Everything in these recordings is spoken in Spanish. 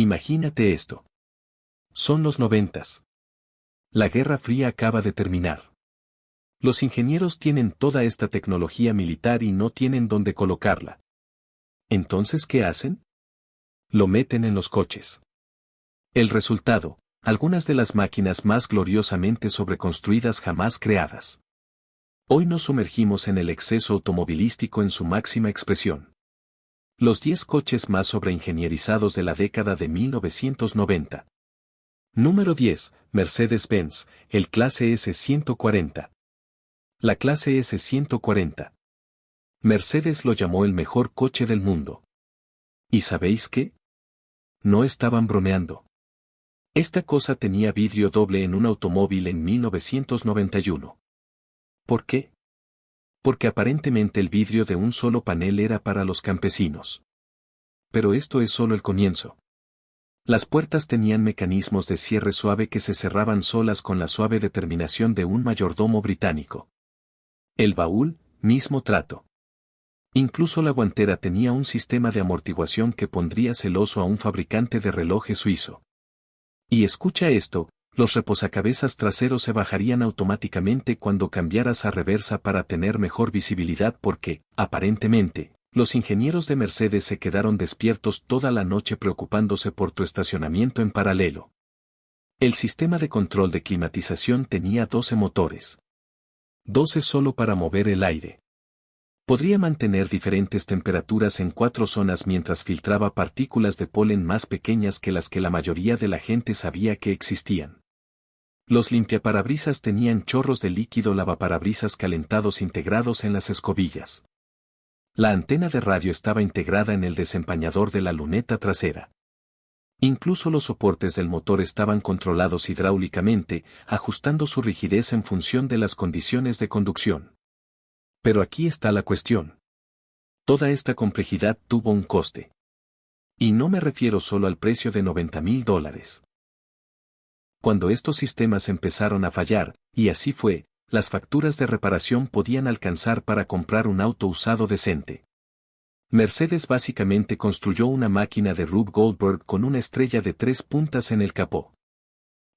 Imagínate esto. Son los 90. La Guerra Fría acaba de terminar. Los ingenieros tienen toda esta tecnología militar y no tienen dónde colocarla. Entonces, ¿qué hacen? Lo meten en los coches. El resultado, algunas de las máquinas más gloriosamente sobreconstruidas jamás creadas. Hoy nos sumergimos en el exceso automovilístico en su máxima expresión. Los 10 coches más sobreingenierizados de la década de 1990. Número 10, Mercedes-Benz, el clase S140. La clase S140. Mercedes lo llamó el mejor coche del mundo. ¿Y sabéis qué? No estaban bromeando. Esta cosa tenía vidrio doble en un automóvil en 1991. ¿Por qué? Porque aparentemente el vidrio de un solo panel era para los campesinos. Pero esto es solo el comienzo. Las puertas tenían mecanismos de cierre suave que se cerraban solas con la suave determinación de un mayordomo británico. El baúl, mismo trato. Incluso la guantera tenía un sistema de amortiguación que pondría celoso a un fabricante de relojes suizo. Y escucha esto, los reposacabezas traseros se bajarían automáticamente cuando cambiaras a reversa para tener mejor visibilidad porque, aparentemente, los ingenieros de Mercedes se quedaron despiertos toda la noche preocupándose por tu estacionamiento en paralelo. El sistema de control de climatización tenía 12 motores. 12 solo para mover el aire. Podría mantener diferentes temperaturas en 4 zonas mientras filtraba partículas de polen más pequeñas que las que la mayoría de la gente sabía que existían. Los limpiaparabrisas tenían chorros de líquido lavaparabrisas calentados integrados en las escobillas. La antena de radio estaba integrada en el desempañador de la luneta trasera. Incluso los soportes del motor estaban controlados hidráulicamente, ajustando su rigidez en función de las condiciones de conducción. Pero aquí está la cuestión. Toda esta complejidad tuvo un coste. Y no me refiero solo al precio de $90,000. Cuando estos sistemas empezaron a fallar, y así fue, las facturas de reparación podían alcanzar para comprar un auto usado decente. Mercedes básicamente construyó una máquina de Rube Goldberg con una estrella de 3 puntas en el capó.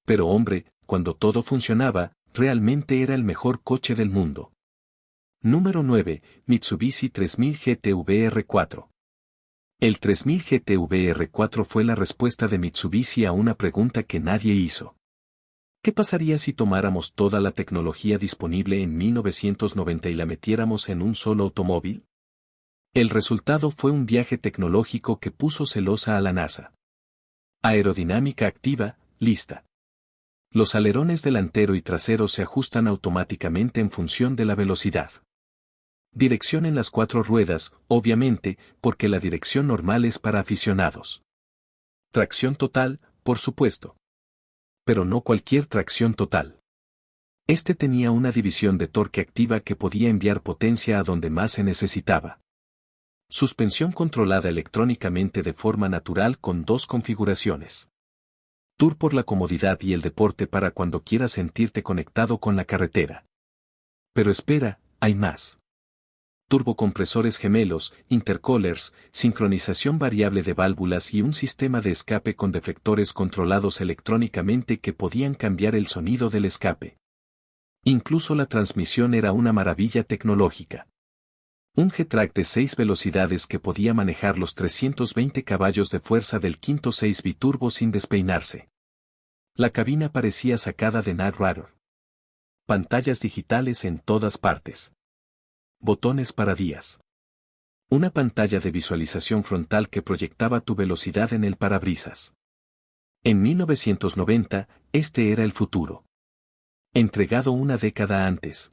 Pero hombre, cuando todo funcionaba, realmente era el mejor coche del mundo. Número 9, Mitsubishi 3000 GT-VR4. El 3000 GT-VR4 fue la respuesta de Mitsubishi a una pregunta que nadie hizo. ¿Qué pasaría si tomáramos toda la tecnología disponible en 1990 y la metiéramos en un solo automóvil? El resultado fue un viaje tecnológico que puso celosa a la NASA. Aerodinámica activa, lista. Los alerones delantero y trasero se ajustan automáticamente en función de la velocidad. Dirección en las 4 ruedas, obviamente, porque la dirección normal es para aficionados. Tracción total, por supuesto. Pero no cualquier tracción total. Este tenía una división de torque activa que podía enviar potencia a donde más se necesitaba. Suspensión controlada electrónicamente de forma natural con 2 configuraciones. Tour por la comodidad y el deporte para cuando quieras sentirte conectado con la carretera. Pero espera, hay más. Turbocompresores gemelos, intercoolers, sincronización variable de válvulas y un sistema de escape con deflectores controlados electrónicamente que podían cambiar el sonido del escape. Incluso la transmisión era una maravilla tecnológica. Un G-Track de 6 velocidades que podía manejar los 320 caballos de fuerza del quinto 6 biturbo sin despeinarse. La cabina parecía sacada de Knight Rider. Pantallas digitales en todas partes. Botones para días. Una pantalla de visualización frontal que proyectaba tu velocidad en el parabrisas. En 1990, este era el futuro. Entregado una década antes.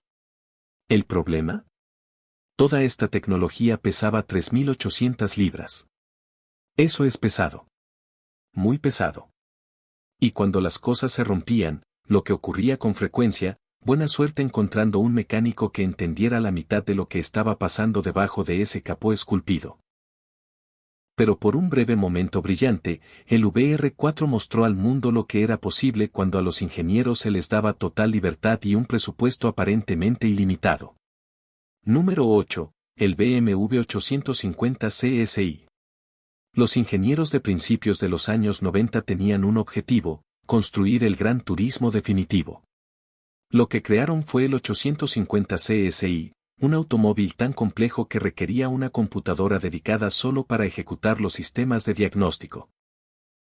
¿El problema? Toda esta tecnología pesaba 3.800 libras. Eso es pesado. Muy pesado. Y cuando las cosas se rompían, lo que ocurría con frecuencia, buena suerte encontrando un mecánico que entendiera la mitad de lo que estaba pasando debajo de ese capó esculpido. Pero por un breve momento brillante, el VR4 mostró al mundo lo que era posible cuando a los ingenieros se les daba total libertad y un presupuesto aparentemente ilimitado. Número 8, el BMW 850 CSI. Los ingenieros de principios de los años 90 tenían un objetivo: construir el gran turismo definitivo. Lo que crearon fue el 850 CSI, un automóvil tan complejo que requería una computadora dedicada solo para ejecutar los sistemas de diagnóstico.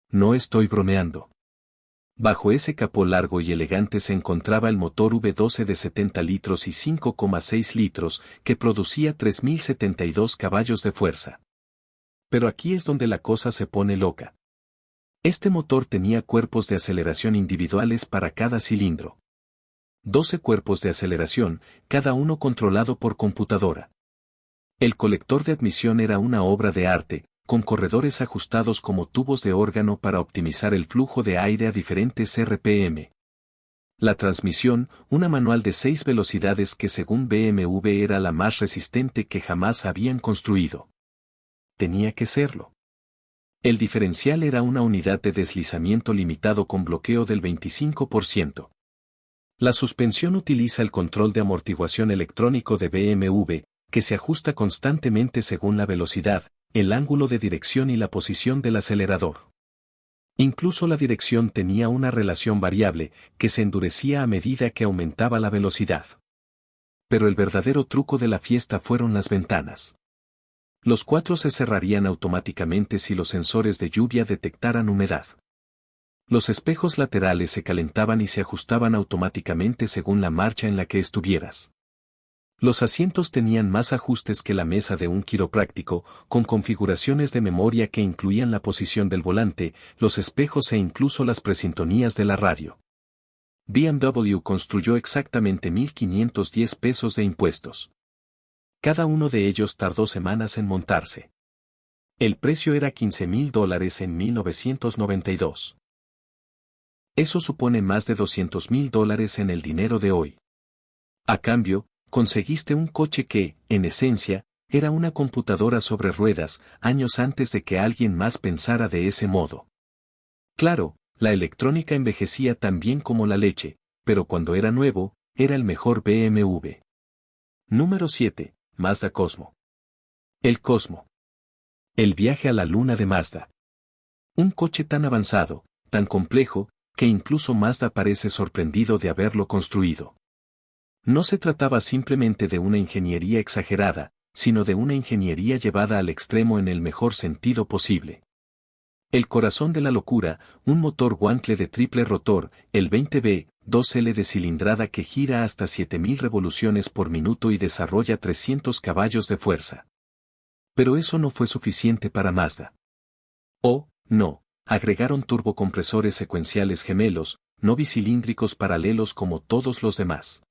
No estoy bromeando. Bajo ese capó largo y elegante se encontraba el motor V12 de 70 litros y 5,6 litros, que producía 3072 caballos de fuerza. Pero aquí es donde la cosa se pone loca. Este motor tenía cuerpos de aceleración individuales para cada cilindro. 12 cuerpos de aceleración, cada uno controlado por computadora. El colector de admisión era una obra de arte, con corredores ajustados como tubos de órgano para optimizar el flujo de aire a diferentes RPM. La transmisión, una manual de 6 velocidades que según BMW era la más resistente que jamás habían construido. Tenía que serlo. El diferencial era una unidad de deslizamiento limitado con bloqueo del 25%. La suspensión utiliza el control de amortiguación electrónico de BMW, que se ajusta constantemente según la velocidad, el ángulo de dirección y la posición del acelerador. Incluso la dirección tenía una relación variable, que se endurecía a medida que aumentaba la velocidad. Pero el verdadero truco de la fiesta fueron las ventanas. Los cuatro se cerrarían automáticamente si los sensores de lluvia detectaran humedad. Los espejos laterales se calentaban y se ajustaban automáticamente según la marcha en la que estuvieras. Los asientos tenían más ajustes que la mesa de un quiropráctico, con configuraciones de memoria que incluían la posición del volante, los espejos e incluso las presintonías de la radio. BMW construyó exactamente 1.510 pesos de impuestos. Cada uno de ellos tardó semanas en montarse. El precio era $15.000 en 1992. Eso supone más de $200.000 en el dinero de hoy. A cambio, conseguiste un coche que, en esencia, era una computadora sobre ruedas, años antes de que alguien más pensara de ese modo. Claro, la electrónica envejecía tan bien como la leche, pero cuando era nuevo, era el mejor BMW. Número 7. Mazda Cosmo. El Cosmo. El viaje a la luna de Mazda. Un coche tan avanzado, tan complejo, que incluso Mazda parece sorprendido de haberlo construido. No se trataba simplemente de una ingeniería exagerada, sino de una ingeniería llevada al extremo en el mejor sentido posible. El corazón de la locura, un motor Wankel de triple rotor, el 20B, 2L de cilindrada que gira hasta 7.000 revoluciones por minuto y desarrolla 300 caballos de fuerza. Pero eso no fue suficiente para Mazda. Oh, no, agregaron turbocompresores secuenciales gemelos, no bicilíndricos paralelos como todos los demás.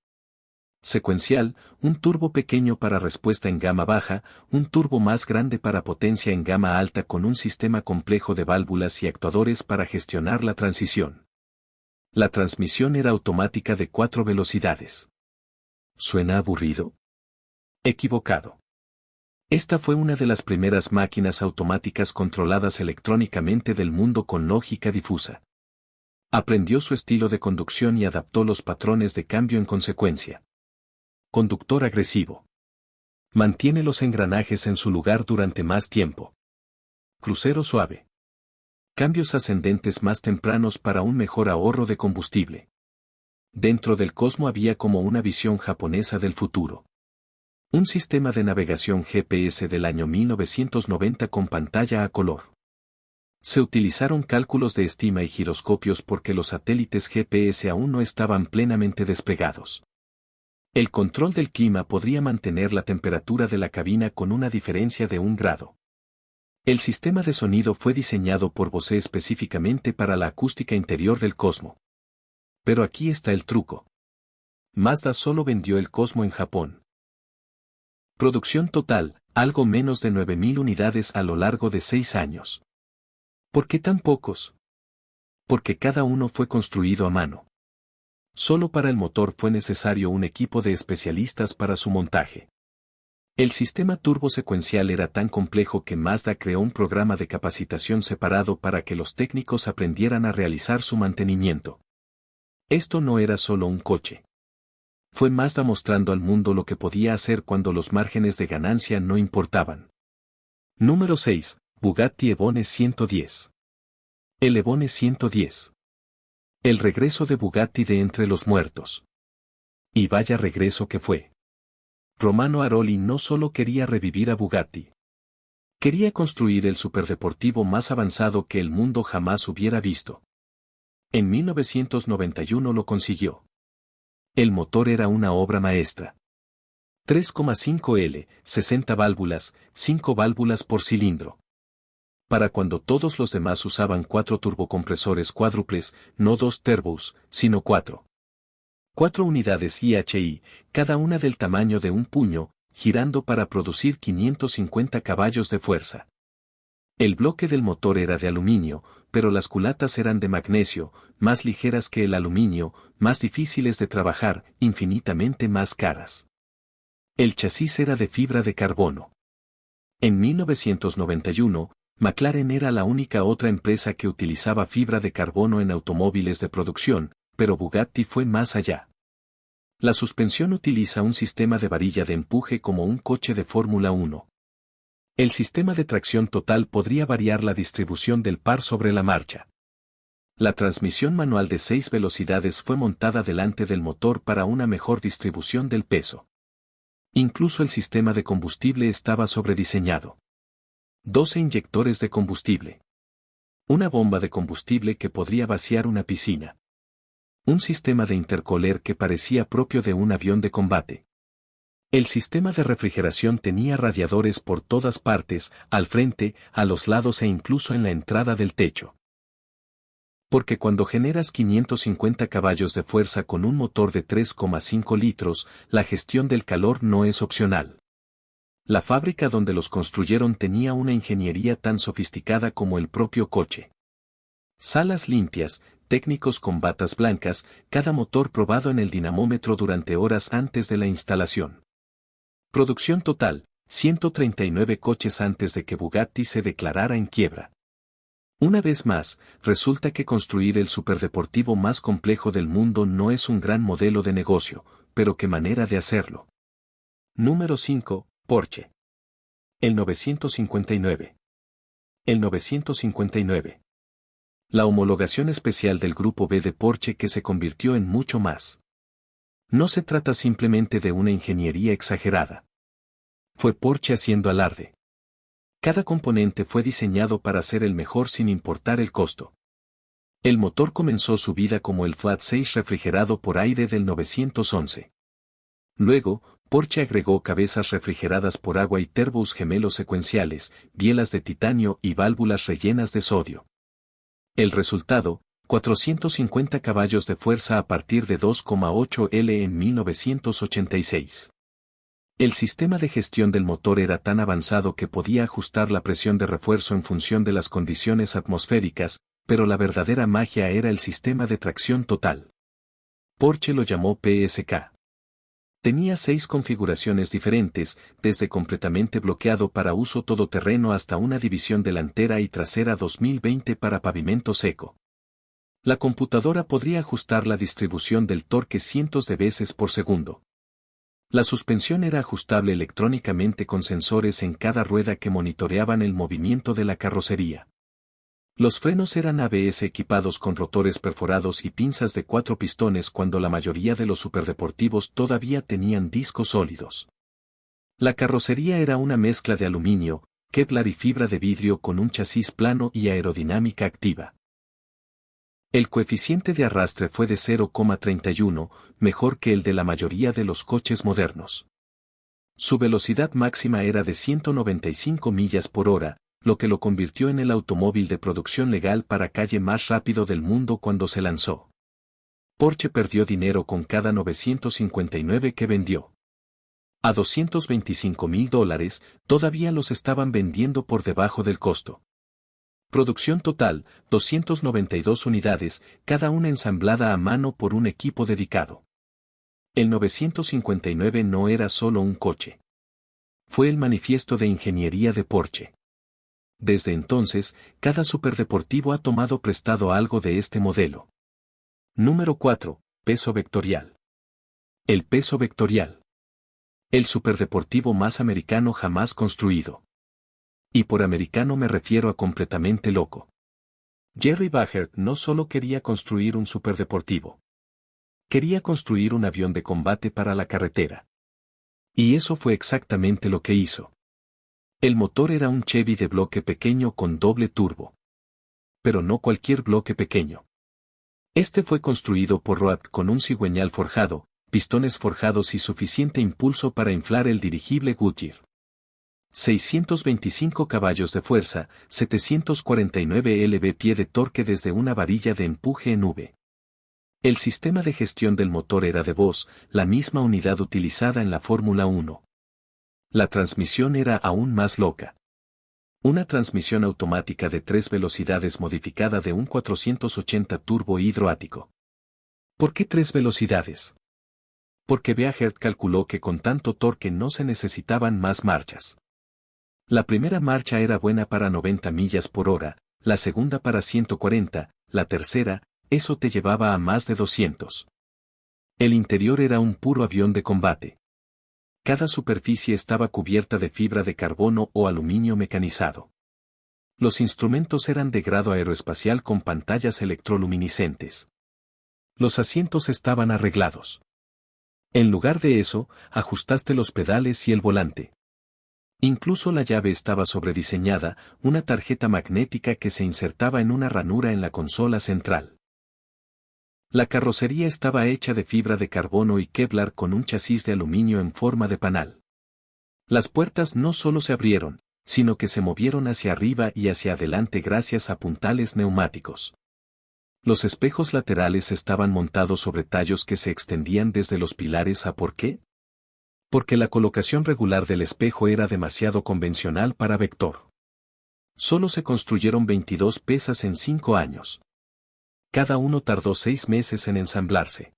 Secuencial, un turbo pequeño para respuesta en gama baja, un turbo más grande para potencia en gama alta con un sistema complejo de válvulas y actuadores para gestionar la transición. La transmisión era automática de 4 velocidades. ¿Suena aburrido? Equivocado. Esta fue una de las primeras máquinas automáticas controladas electrónicamente del mundo con lógica difusa. Aprendió su estilo de conducción y adaptó los patrones de cambio en consecuencia. Conductor agresivo. Mantiene los engranajes en su lugar durante más tiempo. Crucero suave. Cambios ascendentes más tempranos para un mejor ahorro de combustible. Dentro del Cosmo había como una visión japonesa del futuro. Un sistema de navegación GPS del año 1990 con pantalla a color. Se utilizaron cálculos de estima y giroscopios porque los satélites GPS aún no estaban plenamente desplegados. El control del clima podría mantener la temperatura de la cabina con una diferencia de 1 grado. El sistema de sonido fue diseñado por Bose específicamente para la acústica interior del Cosmo. Pero aquí está el truco. Mazda solo vendió el Cosmo en Japón. Producción total, algo menos de 9.000 unidades a lo largo de 6 años. ¿Por qué tan pocos? Porque cada uno fue construido a mano. Solo para el motor fue necesario un equipo de especialistas para su montaje. El sistema turbo secuencial era tan complejo que Mazda creó un programa de capacitación separado para que los técnicos aprendieran a realizar su mantenimiento. Esto no era solo un coche. Fue Mazda mostrando al mundo lo que podía hacer cuando los márgenes de ganancia no importaban. Número 6. Bugatti Ebone 110. El Ebone 110. El regreso de Bugatti de entre los muertos. Y vaya regreso que fue. Romano Aroli no solo quería revivir a Bugatti. Quería construir el superdeportivo más avanzado que el mundo jamás hubiera visto. En 1991 lo consiguió. El motor era una obra maestra. 3,5 L, 60 válvulas, 5 válvulas por cilindro. Para cuando todos los demás usaban 4 turbocompresores cuádruples, no 2 turbos, sino 4. 4 unidades IHI, cada una del tamaño de un puño, girando para producir 550 caballos de fuerza. El bloque del motor era de aluminio, pero las culatas eran de magnesio, más ligeras que el aluminio, más difíciles de trabajar, infinitamente más caras. El chasis era de fibra de carbono. En 1991, McLaren era la única otra empresa que utilizaba fibra de carbono en automóviles de producción, pero Bugatti fue más allá. La suspensión utiliza un sistema de varilla de empuje como un coche de Fórmula 1. El sistema de tracción total podría variar la distribución del par sobre la marcha. La transmisión manual de 6 velocidades fue montada delante del motor para una mejor distribución del peso. Incluso el sistema de combustible estaba sobrediseñado. 12 inyectores de combustible. Una bomba de combustible que podría vaciar una piscina. Un sistema de intercooler que parecía propio de un avión de combate. El sistema de refrigeración tenía radiadores por todas partes, al frente, a los lados e incluso en la entrada del techo. Porque cuando generas 550 caballos de fuerza con un motor de 3,5 litros, la gestión del calor no es opcional. La fábrica donde los construyeron tenía una ingeniería tan sofisticada como el propio coche. Salas limpias, técnicos con batas blancas, cada motor probado en el dinamómetro durante horas antes de la instalación. Producción total, 139 coches antes de que Bugatti se declarara en quiebra. Una vez más, resulta que construir el superdeportivo más complejo del mundo no es un gran modelo de negocio, pero qué manera de hacerlo. Número 5, Porsche. El 959. El 959. La homologación especial del Grupo B de Porsche que se convirtió en mucho más. No se trata simplemente de una ingeniería exagerada. Fue Porsche haciendo alarde. Cada componente fue diseñado para ser el mejor sin importar el costo. El motor comenzó su vida como el Flat 6 refrigerado por aire del 911. Luego, Porsche agregó cabezas refrigeradas por agua y turbos gemelos secuenciales, bielas de titanio y válvulas rellenas de sodio. El resultado, 450 caballos de fuerza a partir de 2,8 L en 1986. El sistema de gestión del motor era tan avanzado que podía ajustar la presión de refuerzo en función de las condiciones atmosféricas, pero la verdadera magia era el sistema de tracción total. Porsche lo llamó PSK. Tenía 6 configuraciones diferentes, desde completamente bloqueado para uso todoterreno hasta una división delantera y trasera 2020 para pavimento seco. La computadora podría ajustar la distribución del torque cientos de veces por segundo. La suspensión era ajustable electrónicamente con sensores en cada rueda que monitoreaban el movimiento de la carrocería. Los frenos eran ABS equipados con rotores perforados y pinzas de 4 pistones cuando la mayoría de los superdeportivos todavía tenían discos sólidos. La carrocería era una mezcla de aluminio, Kevlar y fibra de vidrio con un chasis plano y aerodinámica activa. El coeficiente de arrastre fue de 0,31, mejor que el de la mayoría de los coches modernos. Su velocidad máxima era de 195 millas por hora, lo que lo convirtió en el automóvil de producción legal para calle más rápido del mundo cuando se lanzó. Porsche perdió dinero con cada 959 que vendió. A $225,000, todavía los estaban vendiendo por debajo del costo. Producción total, 292 unidades, cada una ensamblada a mano por un equipo dedicado. El 959 no era solo un coche. Fue el manifiesto de ingeniería de Porsche. Desde entonces, cada superdeportivo ha tomado prestado algo de este modelo. Número 4. Peso vectorial. El peso vectorial. El superdeportivo más americano jamás construido. Y por americano me refiero a completamente loco. Jerry Bajert no solo quería construir un superdeportivo. Quería construir un avión de combate para la carretera. Y eso fue exactamente lo que hizo. El motor era un Chevy de bloque pequeño con doble turbo. Pero no cualquier bloque pequeño. Este fue construido por Road con un cigüeñal forjado, pistones forjados y suficiente impulso para inflar el dirigible Goodyear. 625 caballos de fuerza, 749 lb-pie de torque desde una varilla de empuje en V. El sistema de gestión del motor era de voz, la misma unidad utilizada en la Fórmula 1. La transmisión era aún más loca. Una transmisión automática de 3 velocidades modificada de un 480 turbo hidroático. ¿Por qué 3 velocidades? Porque Bajert calculó que con tanto torque no se necesitaban más marchas. La primera marcha era buena para 90 millas por hora, la segunda para 140, la tercera, eso te llevaba a más de 200. El interior era un puro avión de combate. Cada superficie estaba cubierta de fibra de carbono o aluminio mecanizado. Los instrumentos eran de grado aeroespacial con pantallas electroluminiscentes. Los asientos estaban arreglados. En lugar de eso, ajustaste los pedales y el volante. Incluso la llave estaba sobrediseñada, una tarjeta magnética que se insertaba en una ranura en la consola central. La carrocería estaba hecha de fibra de carbono y Kevlar con un chasis de aluminio en forma de panal. Las puertas no solo se abrieron, sino que se movieron hacia arriba y hacia adelante gracias a puntales neumáticos. Los espejos laterales estaban montados sobre tallos que se extendían desde los pilares a ¿por qué? Porque la colocación regular del espejo era demasiado convencional para Vector. Solo se construyeron 22 piezas en 5 años. Cada uno tardó 6 meses en ensamblarse.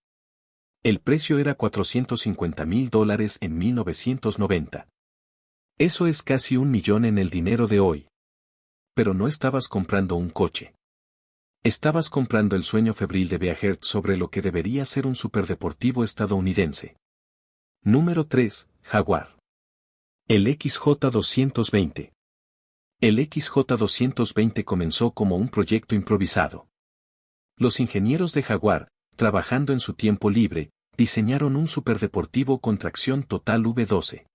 El precio era $450,000 en 1990. Eso es casi $1 millón en el dinero de hoy. Pero no estabas comprando un coche. Estabas comprando el sueño febril de Bajert sobre lo que debería ser un superdeportivo estadounidense. Número 3, Jaguar. El XJ220. El XJ220 comenzó como un proyecto improvisado. Los ingenieros de Jaguar, trabajando en su tiempo libre, diseñaron un superdeportivo con tracción total V12.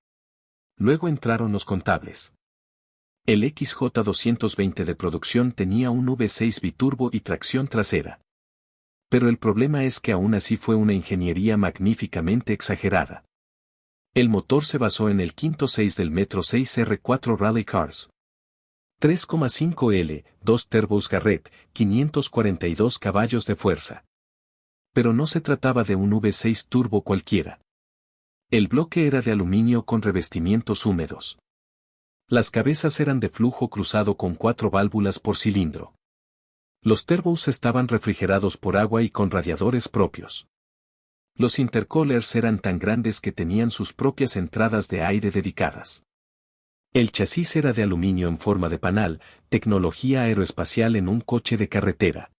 Luego entraron los contables. El XJ220 de producción tenía un V6 biturbo y tracción trasera. Pero el problema es que aún así fue una ingeniería magníficamente exagerada. El motor se basó en el quinto 6 del Metro 6R4 Rally Cars. 3,5L, 2 turbos Garrett, 542 caballos de fuerza. Pero no se trataba de un V6 turbo cualquiera. El bloque era de aluminio con revestimientos húmedos. Las cabezas eran de flujo cruzado con 4 válvulas por cilindro. Los turbos estaban refrigerados por agua y con radiadores propios. Los intercoolers eran tan grandes que tenían sus propias entradas de aire dedicadas. El chasis era de aluminio en forma de panal, tecnología aeroespacial en un coche de carretera.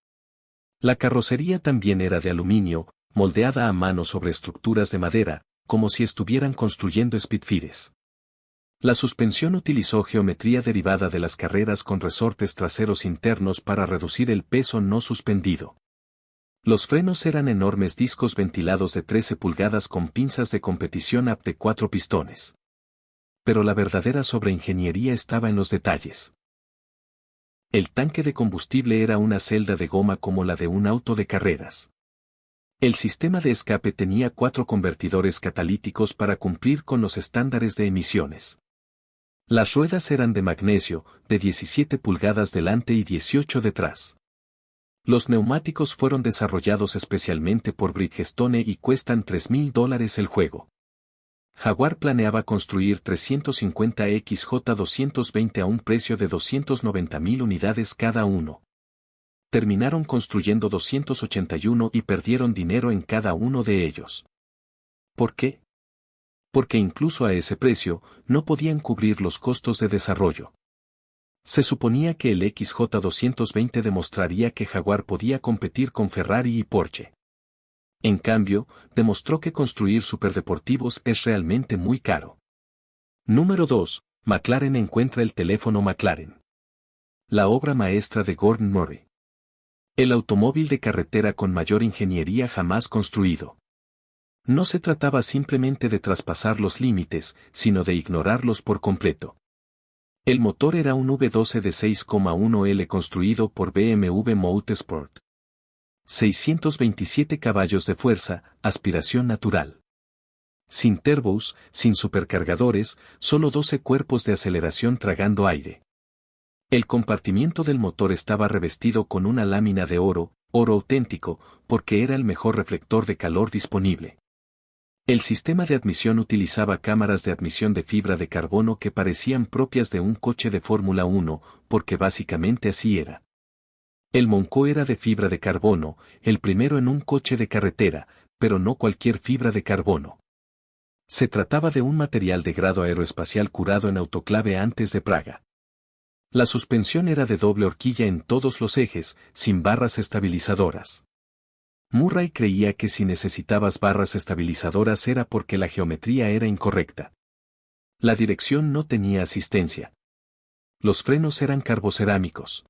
La carrocería también era de aluminio, moldeada a mano sobre estructuras de madera, como si estuvieran construyendo Spitfires. La suspensión utilizó geometría derivada de las carreras con resortes traseros internos para reducir el peso no suspendido. Los frenos eran enormes discos ventilados de 13 pulgadas con pinzas de competición AP de 4 pistones. Pero la verdadera sobreingeniería estaba en los detalles. El tanque de combustible era una celda de goma como la de un auto de carreras. El sistema de escape tenía 4 convertidores catalíticos para cumplir con los estándares de emisiones. Las ruedas eran de magnesio, de 17 pulgadas delante y 18 detrás. Los neumáticos fueron desarrollados especialmente por Bridgestone y cuestan $3,000 el juego. Jaguar planeaba construir 350 XJ220 a un precio de 290,000 unidades cada uno. Terminaron construyendo 281 y perdieron dinero en cada uno de ellos. ¿Por qué? Porque incluso a ese precio, no podían cubrir los costos de desarrollo. Se suponía que el XJ220 demostraría que Jaguar podía competir con Ferrari y Porsche. En cambio, demostró que construir superdeportivos es realmente muy caro. Número 2. McLaren encuentra el teléfono McLaren. La obra maestra de Gordon Murray. El automóvil de carretera con mayor ingeniería jamás construido. No se trataba simplemente de traspasar los límites, sino de ignorarlos por completo. El motor era un V12 de 6,1L construido por BMW Motorsport. 627 caballos de fuerza, aspiración natural. Sin turbos, sin supercargadores, solo 12 cuerpos de aceleración tragando aire. El compartimiento del motor estaba revestido con una lámina de oro auténtico, porque era el mejor reflector de calor disponible. El sistema de admisión utilizaba cámaras de admisión de fibra de carbono que parecían propias de un coche de Fórmula 1, porque básicamente así era. El moncó era de fibra de carbono, el primero en un coche de carretera, pero no cualquier fibra de carbono. Se trataba de un material de grado aeroespacial curado en autoclave antes de Praga. La suspensión era de doble horquilla en todos los ejes, sin barras estabilizadoras. Murray creía que si necesitabas barras estabilizadoras era porque la geometría era incorrecta. La dirección no tenía asistencia. Los frenos eran carbocerámicos.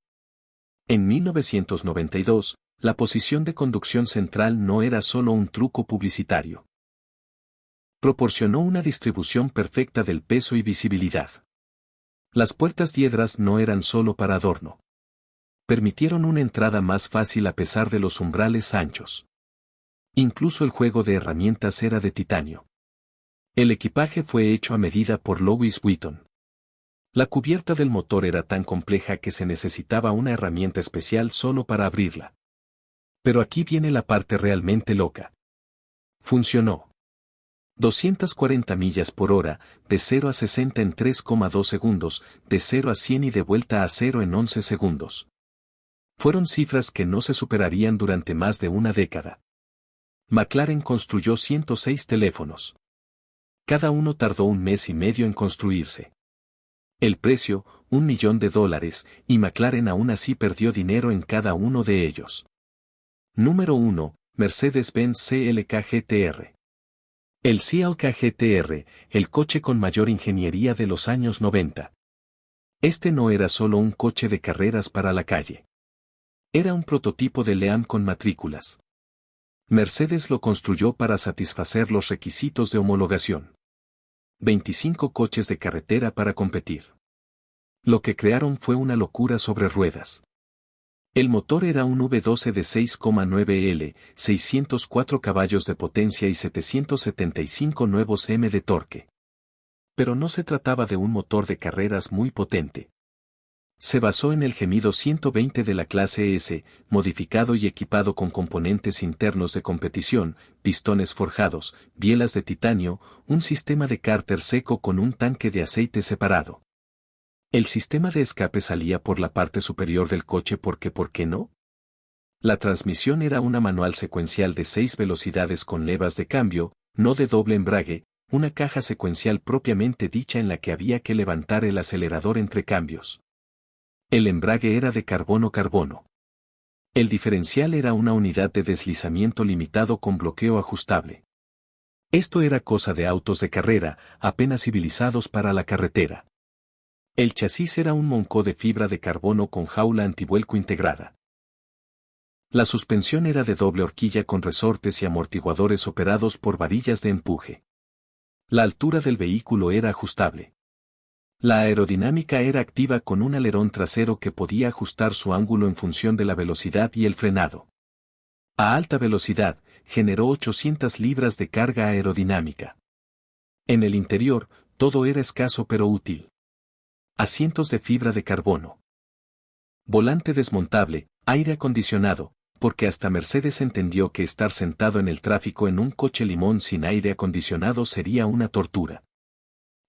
En 1992, la posición de conducción central no era solo un truco publicitario. Proporcionó una distribución perfecta del peso y visibilidad. Las puertas diedras no eran solo para adorno. Permitieron una entrada más fácil a pesar de los umbrales anchos. Incluso el juego de herramientas era de titanio. El equipaje fue hecho a medida por Louis Vuitton. La cubierta del motor era tan compleja que se necesitaba una herramienta especial solo para abrirla. Pero aquí viene la parte realmente loca. Funcionó. 240 millas por hora, de 0 a 60 en 3,2 segundos, de 0 a 100 y de vuelta a 0 en 11 segundos. Fueron cifras que no se superarían durante más de una década. McLaren construyó 106 teléfonos. Cada uno tardó un mes y medio en construirse. El precio, $1 millón, y McLaren aún así perdió dinero en cada uno de ellos. Número 1, Mercedes-Benz CLK GTR. El CLK GTR, el coche con mayor ingeniería de los años 90. Este no era solo un coche de carreras para la calle. Era un prototipo de Le Mans con matrículas. Mercedes lo construyó para satisfacer los requisitos de homologación. 25 coches de carretera para competir. Lo que crearon fue una locura sobre ruedas. El motor era un V12 de 6,9L, 604 caballos de potencia y 775 nuevos M de torque. Pero no se trataba de un motor de carreras muy potente. Se basó en el gemido 120 de la clase S, modificado y equipado con componentes internos de competición, pistones forjados, bielas de titanio, un sistema de cárter seco con un tanque de aceite separado. El sistema de escape salía por la parte superior del coche porque ¿por qué no? La transmisión era una manual secuencial de 6 velocidades con levas de cambio, no de doble embrague, una caja secuencial propiamente dicha en la que había que levantar el acelerador entre cambios. El embrague era de carbono-carbono. El diferencial era una unidad de deslizamiento limitado con bloqueo ajustable. Esto era cosa de autos de carrera, apenas civilizados para la carretera. El chasis era un moncó de fibra de carbono con jaula antivuelco integrada. La suspensión era de doble horquilla con resortes y amortiguadores operados por varillas de empuje. La altura del vehículo era ajustable. La aerodinámica era activa con un alerón trasero que podía ajustar su ángulo en función de la velocidad y el frenado. A alta velocidad, generó 800 libras de carga aerodinámica. En el interior, todo era escaso pero útil. Asientos de fibra de carbono. Volante desmontable, aire acondicionado, porque hasta Mercedes entendió que estar sentado en el tráfico en un coche limón sin aire acondicionado sería una tortura.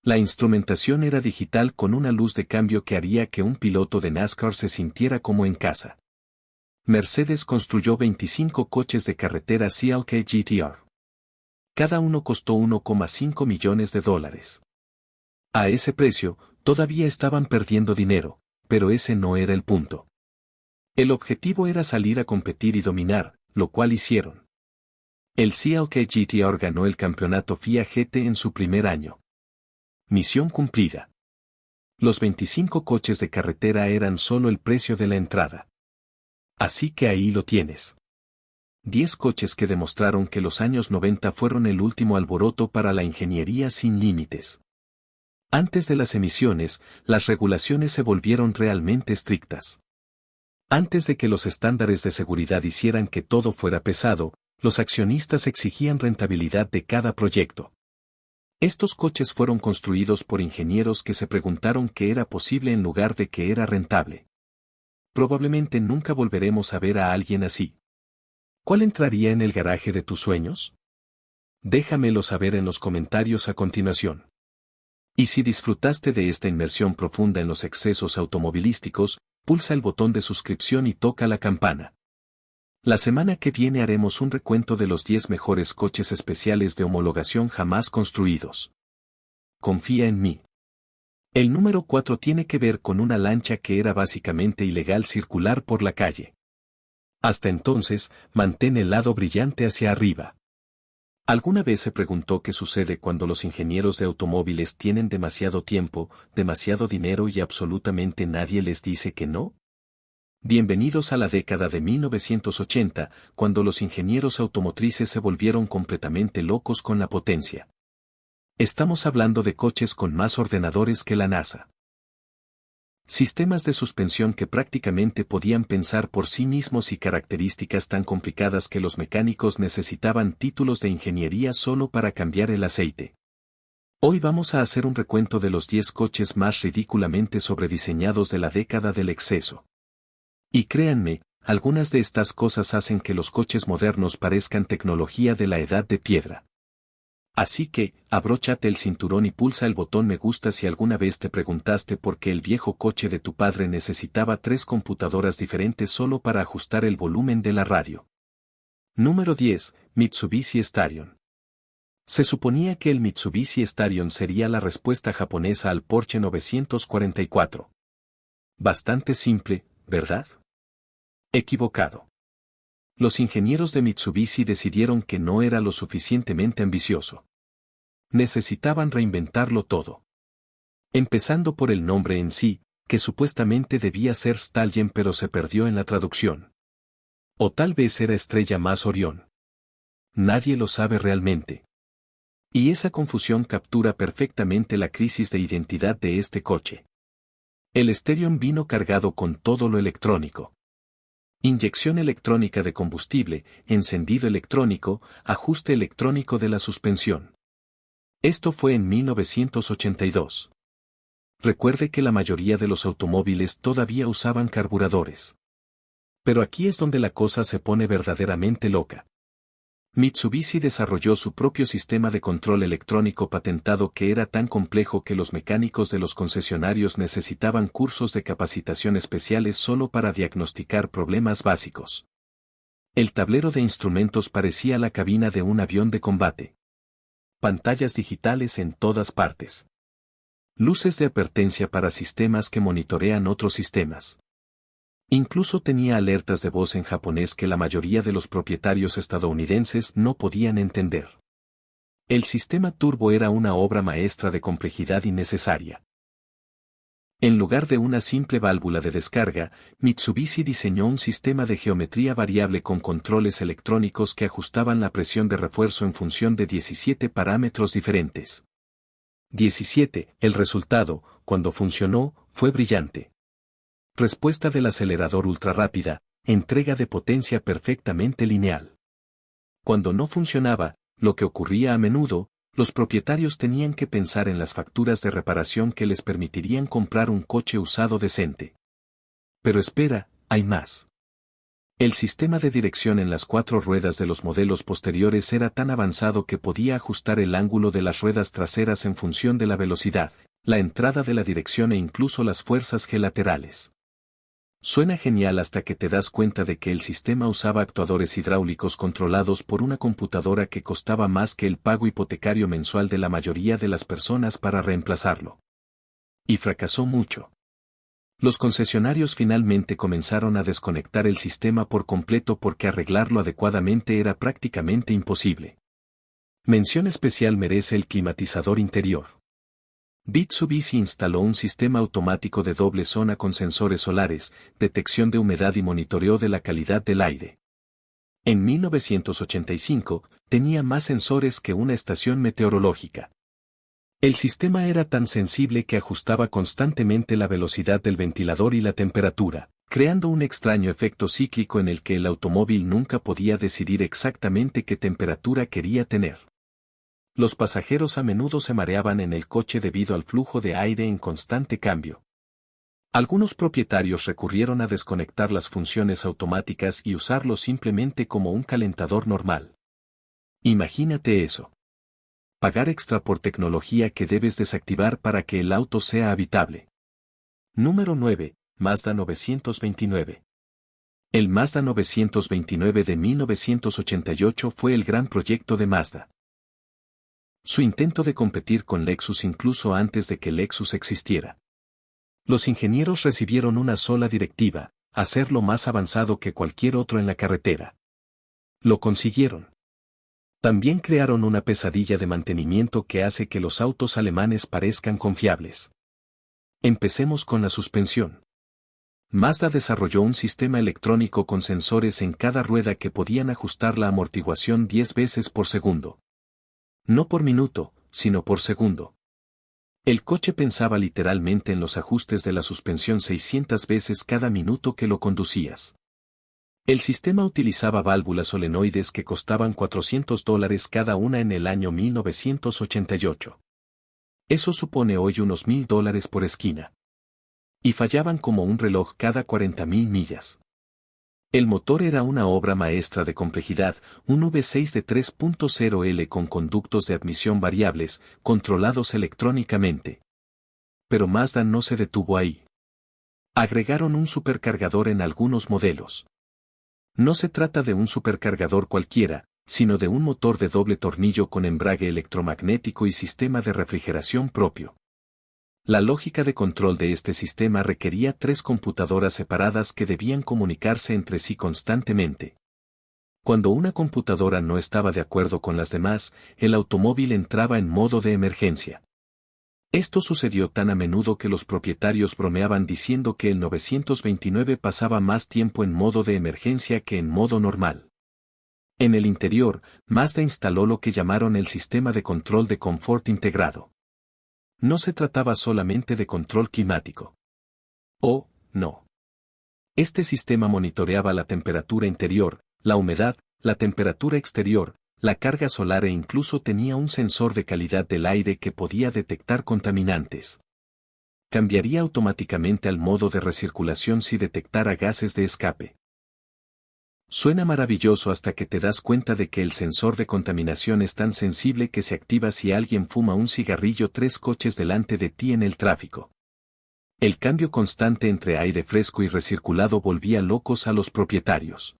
La instrumentación era digital con una luz de cambio que haría que un piloto de NASCAR se sintiera como en casa. Mercedes construyó 25 coches de carretera CLK GTR. Cada uno costó $1,5 millones. A ese precio, todavía estaban perdiendo dinero, pero ese no era el punto. El objetivo era salir a competir y dominar, lo cual hicieron. El CLK GTR ganó el campeonato FIA GT en su primer año. Misión cumplida. Los 25 coches de carretera eran solo el precio de la entrada. Así que ahí lo tienes. 10 coches que demostraron que los años 90 fueron el último alboroto para la ingeniería sin límites. Antes de las emisiones, las regulaciones se volvieron realmente estrictas. Antes de que los estándares de seguridad hicieran que todo fuera pesado, los accionistas exigían rentabilidad de cada proyecto. Estos coches fueron construidos por ingenieros que se preguntaron qué era posible en lugar de qué era rentable. Probablemente nunca volveremos a ver a alguien así. ¿Cuál entraría en el garaje de tus sueños? Déjamelo saber en los comentarios a continuación. Y si disfrutaste de esta inmersión profunda en los excesos automovilísticos, pulsa el botón de suscripción y toca la campana. La semana que viene haremos un recuento de los 10 mejores coches especiales de homologación jamás construidos. Confía en mí. El número 4 tiene que ver con una lancha que era básicamente ilegal circular por la calle. Hasta entonces, mantén el lado brillante hacia arriba. ¿Alguna vez se preguntó qué sucede cuando los ingenieros de automóviles tienen demasiado tiempo, demasiado dinero y absolutamente nadie les dice que no? Bienvenidos a la década de 1980, cuando los ingenieros automotrices se volvieron completamente locos con la potencia. Estamos hablando de coches con más ordenadores que la NASA. Sistemas de suspensión que prácticamente podían pensar por sí mismos y características tan complicadas que los mecánicos necesitaban títulos de ingeniería solo para cambiar el aceite. Hoy vamos a hacer un recuento de los 10 coches más ridículamente sobrediseñados de la década del exceso. Y créanme, algunas de estas cosas hacen que los coches modernos parezcan tecnología de la edad de piedra. Así que, abróchate el cinturón y pulsa el botón me gusta si alguna vez te preguntaste por qué el viejo coche de tu padre necesitaba 3 computadoras diferentes solo para ajustar el volumen de la radio. Número 10, Mitsubishi Starion. Se suponía que el Mitsubishi Starion sería la respuesta japonesa al Porsche 944. Bastante simple, ¿verdad? Equivocado. Los ingenieros de Mitsubishi decidieron que no era lo suficientemente ambicioso. Necesitaban reinventarlo todo. Empezando por el nombre en sí, que supuestamente debía ser Stallion pero se perdió en la traducción. O tal vez era Estrella más Orión. Nadie lo sabe realmente. Y esa confusión captura perfectamente la crisis de identidad de este coche. El Starion vino cargado con todo lo electrónico. Inyección electrónica de combustible, encendido electrónico, ajuste electrónico de la suspensión. Esto fue en 1982. Recuerde que la mayoría de los automóviles todavía usaban carburadores. Pero aquí es donde la cosa se pone verdaderamente loca. Mitsubishi desarrolló su propio sistema de control electrónico patentado que era tan complejo que los mecánicos de los concesionarios necesitaban cursos de capacitación especiales solo para diagnosticar problemas básicos. El tablero de instrumentos parecía la cabina de un avión de combate. Pantallas digitales en todas partes. Luces de advertencia para sistemas que monitorean otros sistemas. Incluso tenía alertas de voz en japonés que la mayoría de los propietarios estadounidenses no podían entender. El sistema turbo era una obra maestra de complejidad innecesaria. En lugar de una simple válvula de descarga, Mitsubishi diseñó un sistema de geometría variable con controles electrónicos que ajustaban la presión de refuerzo en función de 17 parámetros diferentes. 17. El resultado, cuando funcionó, fue brillante. Respuesta del acelerador ultrarrápida, entrega de potencia perfectamente lineal. Cuando no funcionaba, lo que ocurría a menudo, los propietarios tenían que pensar en las facturas de reparación que les permitirían comprar un coche usado decente. Pero espera, hay más. El sistema de dirección en las 4 ruedas de los modelos posteriores era tan avanzado que podía ajustar el ángulo de las ruedas traseras en función de la velocidad, la entrada de la dirección e incluso las fuerzas G laterales. Suena genial hasta que te das cuenta de que el sistema usaba actuadores hidráulicos controlados por una computadora que costaba más que el pago hipotecario mensual de la mayoría de las personas para reemplazarlo. Y fracasó mucho. Los concesionarios finalmente comenzaron a desconectar el sistema por completo porque arreglarlo adecuadamente era prácticamente imposible. Mención especial merece el climatizador interior. Mitsubishi instaló un sistema automático de doble zona con sensores solares, detección de humedad y monitoreo de la calidad del aire. En 1985, tenía más sensores que una estación meteorológica. El sistema era tan sensible que ajustaba constantemente la velocidad del ventilador y la temperatura, creando un extraño efecto cíclico en el que el automóvil nunca podía decidir exactamente qué temperatura quería tener. Los pasajeros a menudo se mareaban en el coche debido al flujo de aire en constante cambio. Algunos propietarios recurrieron a desconectar las funciones automáticas y usarlo simplemente como un calentador normal. Imagínate eso. Pagar extra por tecnología que debes desactivar para que el auto sea habitable. Número 9. Mazda 929. El Mazda 929 de 1988 fue el gran proyecto de Mazda. Su intento de competir con Lexus incluso antes de que Lexus existiera. Los ingenieros recibieron una sola directiva: hacerlo más avanzado que cualquier otro en la carretera. Lo consiguieron. También crearon una pesadilla de mantenimiento que hace que los autos alemanes parezcan confiables. Empecemos con la suspensión. Mazda desarrolló un sistema electrónico con sensores en cada rueda que podían ajustar la amortiguación 10 veces por segundo. No por minuto, sino por segundo. El coche pensaba literalmente en los ajustes de la suspensión 600 veces cada minuto que lo conducías. El sistema utilizaba válvulas solenoides que costaban $400 cada una en el año 1988. Eso supone hoy unos $1,000 por esquina. Y fallaban como un reloj cada 40.000 millas. El motor era una obra maestra de complejidad, un V6 de 3.0L con conductos de admisión variables, controlados electrónicamente. Pero Mazda no se detuvo ahí. Agregaron un supercargador en algunos modelos. No se trata de un supercargador cualquiera, sino de un motor de doble tornillo con embrague electromagnético y sistema de refrigeración propio. La lógica de control de este sistema requería 3 computadoras separadas que debían comunicarse entre sí constantemente. Cuando una computadora no estaba de acuerdo con las demás, el automóvil entraba en modo de emergencia. Esto sucedió tan a menudo que los propietarios bromeaban diciendo que el 929 pasaba más tiempo en modo de emergencia que en modo normal. En el interior, Mazda instaló lo que llamaron el sistema de control de confort integrado. No se trataba solamente de control climático. Oh, no. Este sistema monitoreaba la temperatura interior, la humedad, la temperatura exterior, la carga solar e incluso tenía un sensor de calidad del aire que podía detectar contaminantes. Cambiaría automáticamente al modo de recirculación si detectara gases de escape. Suena maravilloso hasta que te das cuenta de que el sensor de contaminación es tan sensible que se activa si alguien fuma un cigarrillo 3 coches delante de ti en el tráfico. El cambio constante entre aire fresco y recirculado volvía locos a los propietarios.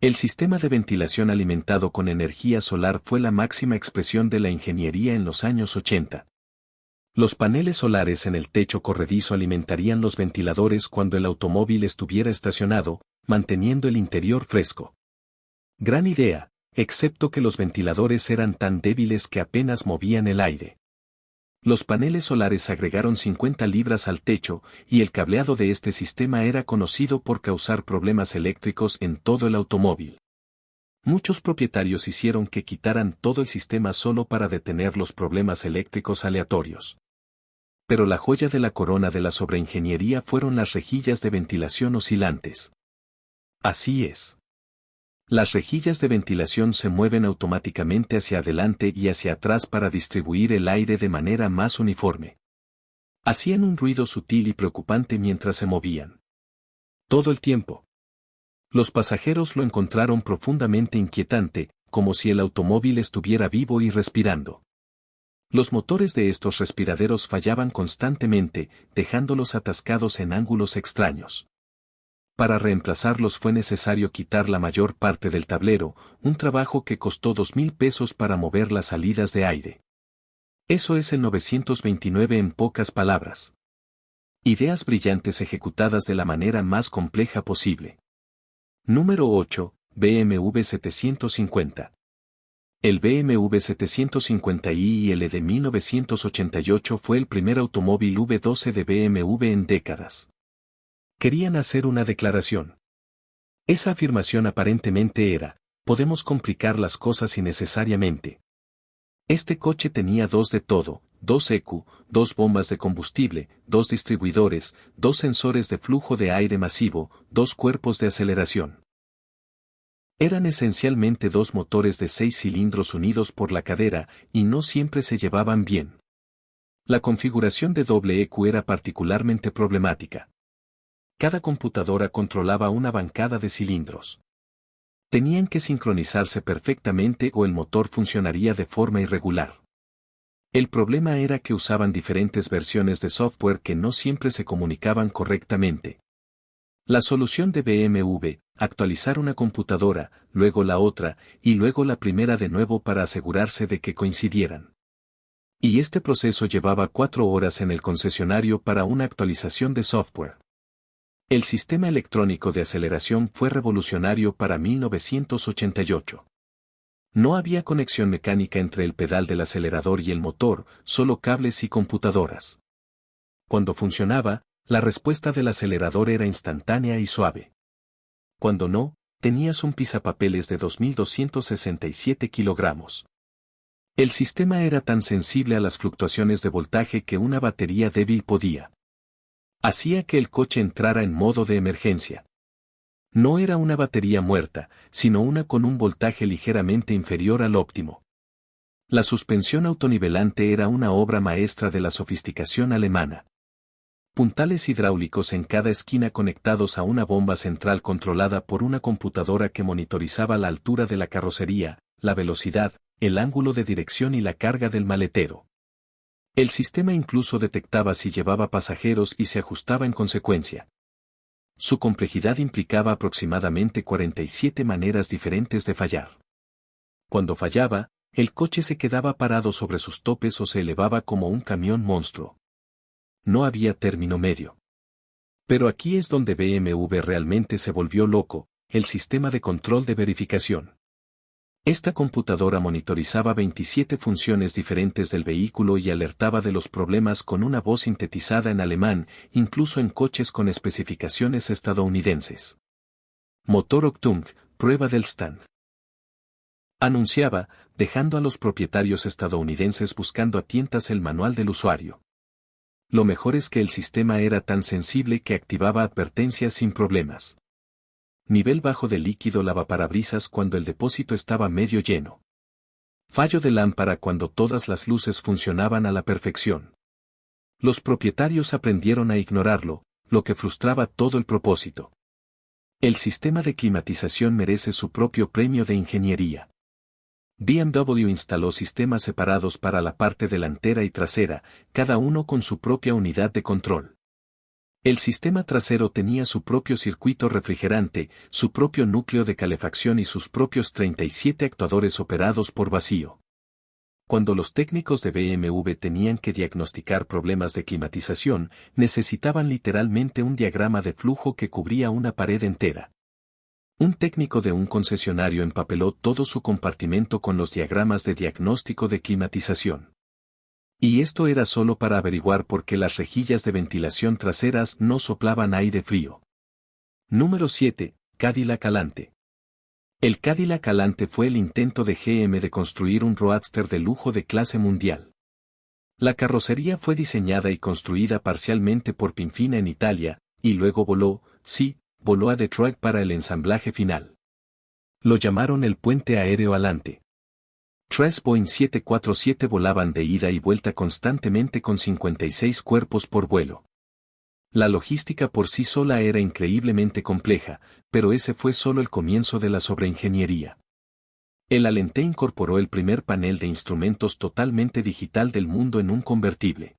El sistema de ventilación alimentado con energía solar fue la máxima expresión de la ingeniería en los años 80. Los paneles solares en el techo corredizo alimentarían los ventiladores cuando el automóvil estuviera estacionado, manteniendo el interior fresco. Gran idea, excepto que los ventiladores eran tan débiles que apenas movían el aire. Los paneles solares agregaron 50 libras al techo, y el cableado de este sistema era conocido por causar problemas eléctricos en todo el automóvil. Muchos propietarios hicieron que quitaran todo el sistema solo para detener los problemas eléctricos aleatorios. Pero la joya de la corona de la sobreingeniería fueron las rejillas de ventilación oscilantes. Así es. Las rejillas de ventilación se mueven automáticamente hacia adelante y hacia atrás para distribuir el aire de manera más uniforme. Hacían un ruido sutil y preocupante mientras se movían. Todo el tiempo. Los pasajeros lo encontraron profundamente inquietante, como si el automóvil estuviera vivo y respirando. Los motores de estos respiraderos fallaban constantemente, dejándolos atascados en ángulos extraños. Para reemplazarlos fue necesario quitar la mayor parte del tablero, un trabajo que costó $2,000 para mover las salidas de aire. Eso es el 929 en pocas palabras. Ideas brillantes ejecutadas de la manera más compleja posible. Número 8, BMW 750. El BMW 750i y el de 1988 fue el primer automóvil V12 de BMW en décadas. Querían hacer una declaración. Esa afirmación aparentemente era: podemos complicar las cosas innecesariamente. Este coche tenía dos de todo, dos ECU, dos bombas de combustible, dos distribuidores, dos sensores de flujo de aire masivo, dos cuerpos de aceleración. Eran esencialmente dos motores de 6 cilindros unidos por la cadera, y no siempre se llevaban bien. La configuración de doble ECU era particularmente problemática. Cada computadora controlaba una bancada de cilindros. Tenían que sincronizarse perfectamente o el motor funcionaría de forma irregular. El problema era que usaban diferentes versiones de software que no siempre se comunicaban correctamente. La solución de BMW: actualizar una computadora, luego la otra, y luego la primera de nuevo para asegurarse de que coincidieran. Y este proceso llevaba 4 horas en el concesionario para una actualización de software. El sistema electrónico de aceleración fue revolucionario para 1988. No había conexión mecánica entre el pedal del acelerador y el motor, solo cables y computadoras. Cuando funcionaba, la respuesta del acelerador era instantánea y suave. Cuando no, tenías un pisapapeles de 2.267 kilogramos. El sistema era tan sensible a las fluctuaciones de voltaje que una batería débil podía. Hacía que el coche entrara en modo de emergencia. No era una batería muerta, sino una con un voltaje ligeramente inferior al óptimo. La suspensión autonivelante era una obra maestra de la sofisticación alemana. Puntales hidráulicos en cada esquina conectados a una bomba central controlada por una computadora que monitorizaba la altura de la carrocería, la velocidad, el ángulo de dirección y la carga del maletero. El sistema incluso detectaba si llevaba pasajeros y se ajustaba en consecuencia. Su complejidad implicaba aproximadamente 47 maneras diferentes de fallar. Cuando fallaba, el coche se quedaba parado sobre sus topes o se elevaba como un camión monstruo. No había término medio. Pero aquí es donde BMW realmente se volvió loco: el sistema de control de verificación. Esta computadora monitorizaba 27 funciones diferentes del vehículo y alertaba de los problemas con una voz sintetizada en alemán, incluso en coches con especificaciones estadounidenses. Motor Octung, prueba del stand. Anunciaba, dejando a los propietarios estadounidenses buscando a tientas el manual del usuario. Lo mejor es que el sistema era tan sensible que activaba advertencias sin problemas. Nivel bajo de líquido lavaparabrisas cuando el depósito estaba medio lleno. Fallo de lámpara cuando todas las luces funcionaban a la perfección. Los propietarios aprendieron a ignorarlo, lo que frustraba todo el propósito. El sistema de climatización merece su propio premio de ingeniería. BMW instaló sistemas separados para la parte delantera y trasera, cada uno con su propia unidad de control. El sistema trasero tenía su propio circuito refrigerante, su propio núcleo de calefacción y sus propios 37 actuadores operados por vacío. Cuando los técnicos de BMW tenían que diagnosticar problemas de climatización, necesitaban literalmente un diagrama de flujo que cubría una pared entera. Un técnico de un concesionario empapeló todo su compartimento con los diagramas de diagnóstico de climatización. Y esto era solo para averiguar por qué las rejillas de ventilación traseras no soplaban aire frío. Número 7. Cadillac Alante. El Cadillac Alante fue el intento de GM de construir un roadster de lujo de clase mundial. La carrocería fue diseñada y construida parcialmente por Pinfina en Italia, y luego voló a Detroit para el ensamblaje final. Lo llamaron el puente aéreo Alante. 3 Boeing 747 volaban de ida y vuelta constantemente con 56 cuerpos por vuelo. La logística por sí sola era increíblemente compleja, pero ese fue solo el comienzo de la sobreingeniería. El Alente incorporó el primer panel de instrumentos totalmente digital del mundo en un convertible.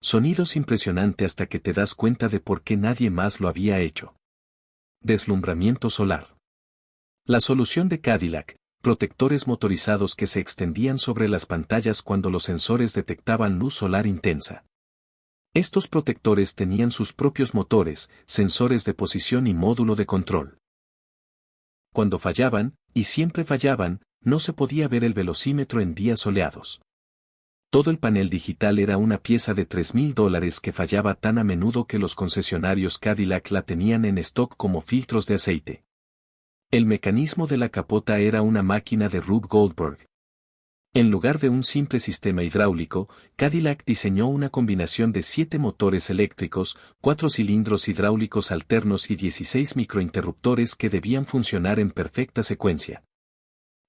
Sonidos impresionante hasta que te das cuenta de por qué nadie más lo había hecho. Deslumbramiento solar. La solución de Cadillac: protectores motorizados que se extendían sobre las pantallas cuando los sensores detectaban luz solar intensa. Estos protectores tenían sus propios motores, sensores de posición y módulo de control. Cuando fallaban, y siempre fallaban, No se podía ver el velocímetro en días soleados. Todo el panel digital era una pieza de $3,000 que fallaba tan a menudo que los concesionarios Cadillac la tenían en stock como filtros de aceite. El mecanismo de la capota era una máquina de Rube Goldberg. En lugar de un simple sistema hidráulico, Cadillac diseñó una combinación de 7 motores eléctricos, 4 cilindros hidráulicos alternos y 16 microinterruptores que debían funcionar en perfecta secuencia.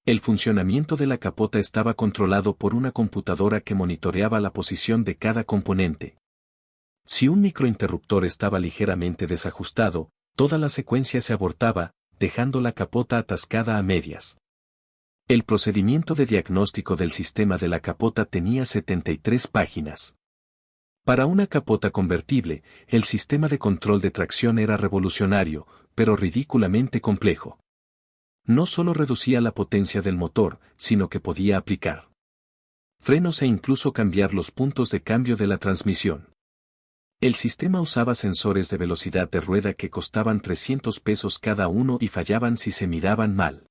El funcionamiento de la capota estaba controlado por una computadora que monitoreaba la posición de cada componente. Si un microinterruptor estaba ligeramente desajustado, toda la secuencia se abortaba, dejando la capota atascada a medias. El procedimiento de diagnóstico del sistema de la capota tenía 73 páginas. Para una capota convertible, el sistema de control de tracción era revolucionario, pero ridículamente complejo. No solo reducía la potencia del motor, sino que podía aplicar frenos e incluso cambiar los puntos de cambio de la transmisión. El sistema usaba sensores de velocidad de rueda que costaban $300 cada uno y fallaban si se miraban mal.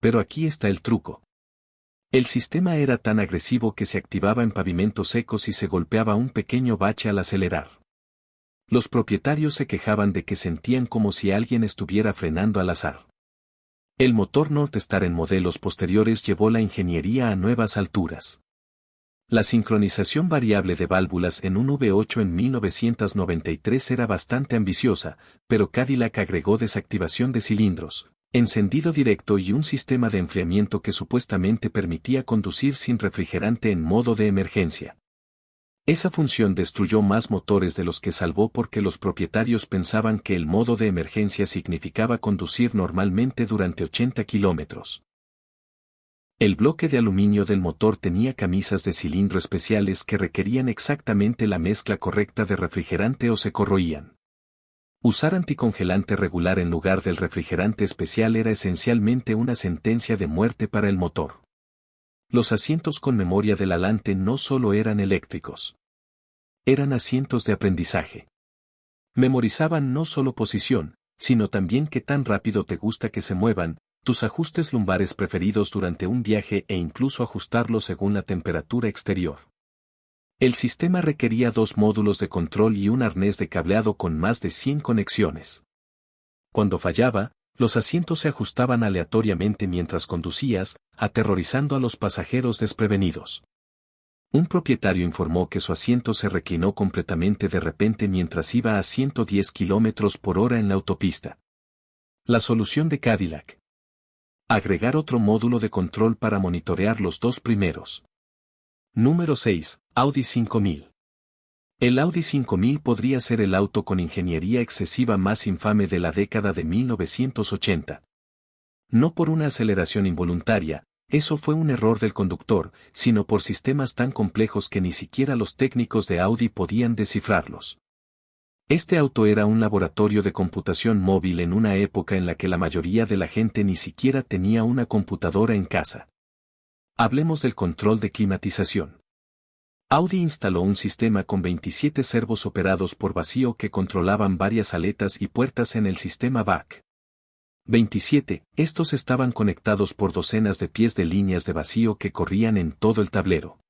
Pero aquí está el truco. El sistema era tan agresivo que se activaba en pavimentos secos y se golpeaba un pequeño bache al acelerar. Los propietarios se quejaban de que sentían como si alguien estuviera frenando al azar. El motor Northstar en modelos posteriores llevó la ingeniería a nuevas alturas. La sincronización variable de válvulas en un V8 en 1993 era bastante ambiciosa, pero Cadillac agregó desactivación de cilindros, encendido directo y un sistema de enfriamiento que supuestamente permitía conducir sin refrigerante en modo de emergencia. Esa función destruyó más motores de los que salvó porque los propietarios pensaban que el modo de emergencia significaba conducir normalmente durante 80 kilómetros. El bloque de aluminio del motor tenía camisas de cilindro especiales que requerían exactamente la mezcla correcta de refrigerante o se corroían. Usar anticongelante regular en lugar del refrigerante especial era esencialmente una sentencia de muerte para el motor. Los asientos con memoria del alante no solo eran eléctricos. Eran asientos de aprendizaje. Memorizaban no solo posición, sino también qué tan rápido te gusta que se muevan, tus ajustes lumbares preferidos durante un viaje e incluso ajustarlos según la temperatura exterior. El sistema requería 2 módulos de control y un arnés de cableado con más de 100 conexiones. Cuando fallaba, los asientos se ajustaban aleatoriamente mientras conducías, aterrorizando a los pasajeros desprevenidos. Un propietario informó que su asiento se reclinó completamente de repente mientras iba a 110 km/h en la autopista. La solución de Cadillac: agregar otro módulo de control para monitorear los 2 primeros. Número 6. Audi 5000. El Audi 5000 podría ser el auto con ingeniería excesiva más infame de la década de 1980. No por una aceleración involuntaria, eso fue un error del conductor, sino por sistemas tan complejos que ni siquiera los técnicos de Audi podían descifrarlos. Este auto era un laboratorio de computación móvil en una época en la que la mayoría de la gente ni siquiera tenía una computadora en casa. Hablemos del control de climatización. Audi instaló un sistema con 27 servos operados por vacío que controlaban varias aletas y puertas en el sistema BAC. 27, estos estaban conectados por docenas de pies de líneas de vacío que corrían en todo el tablero.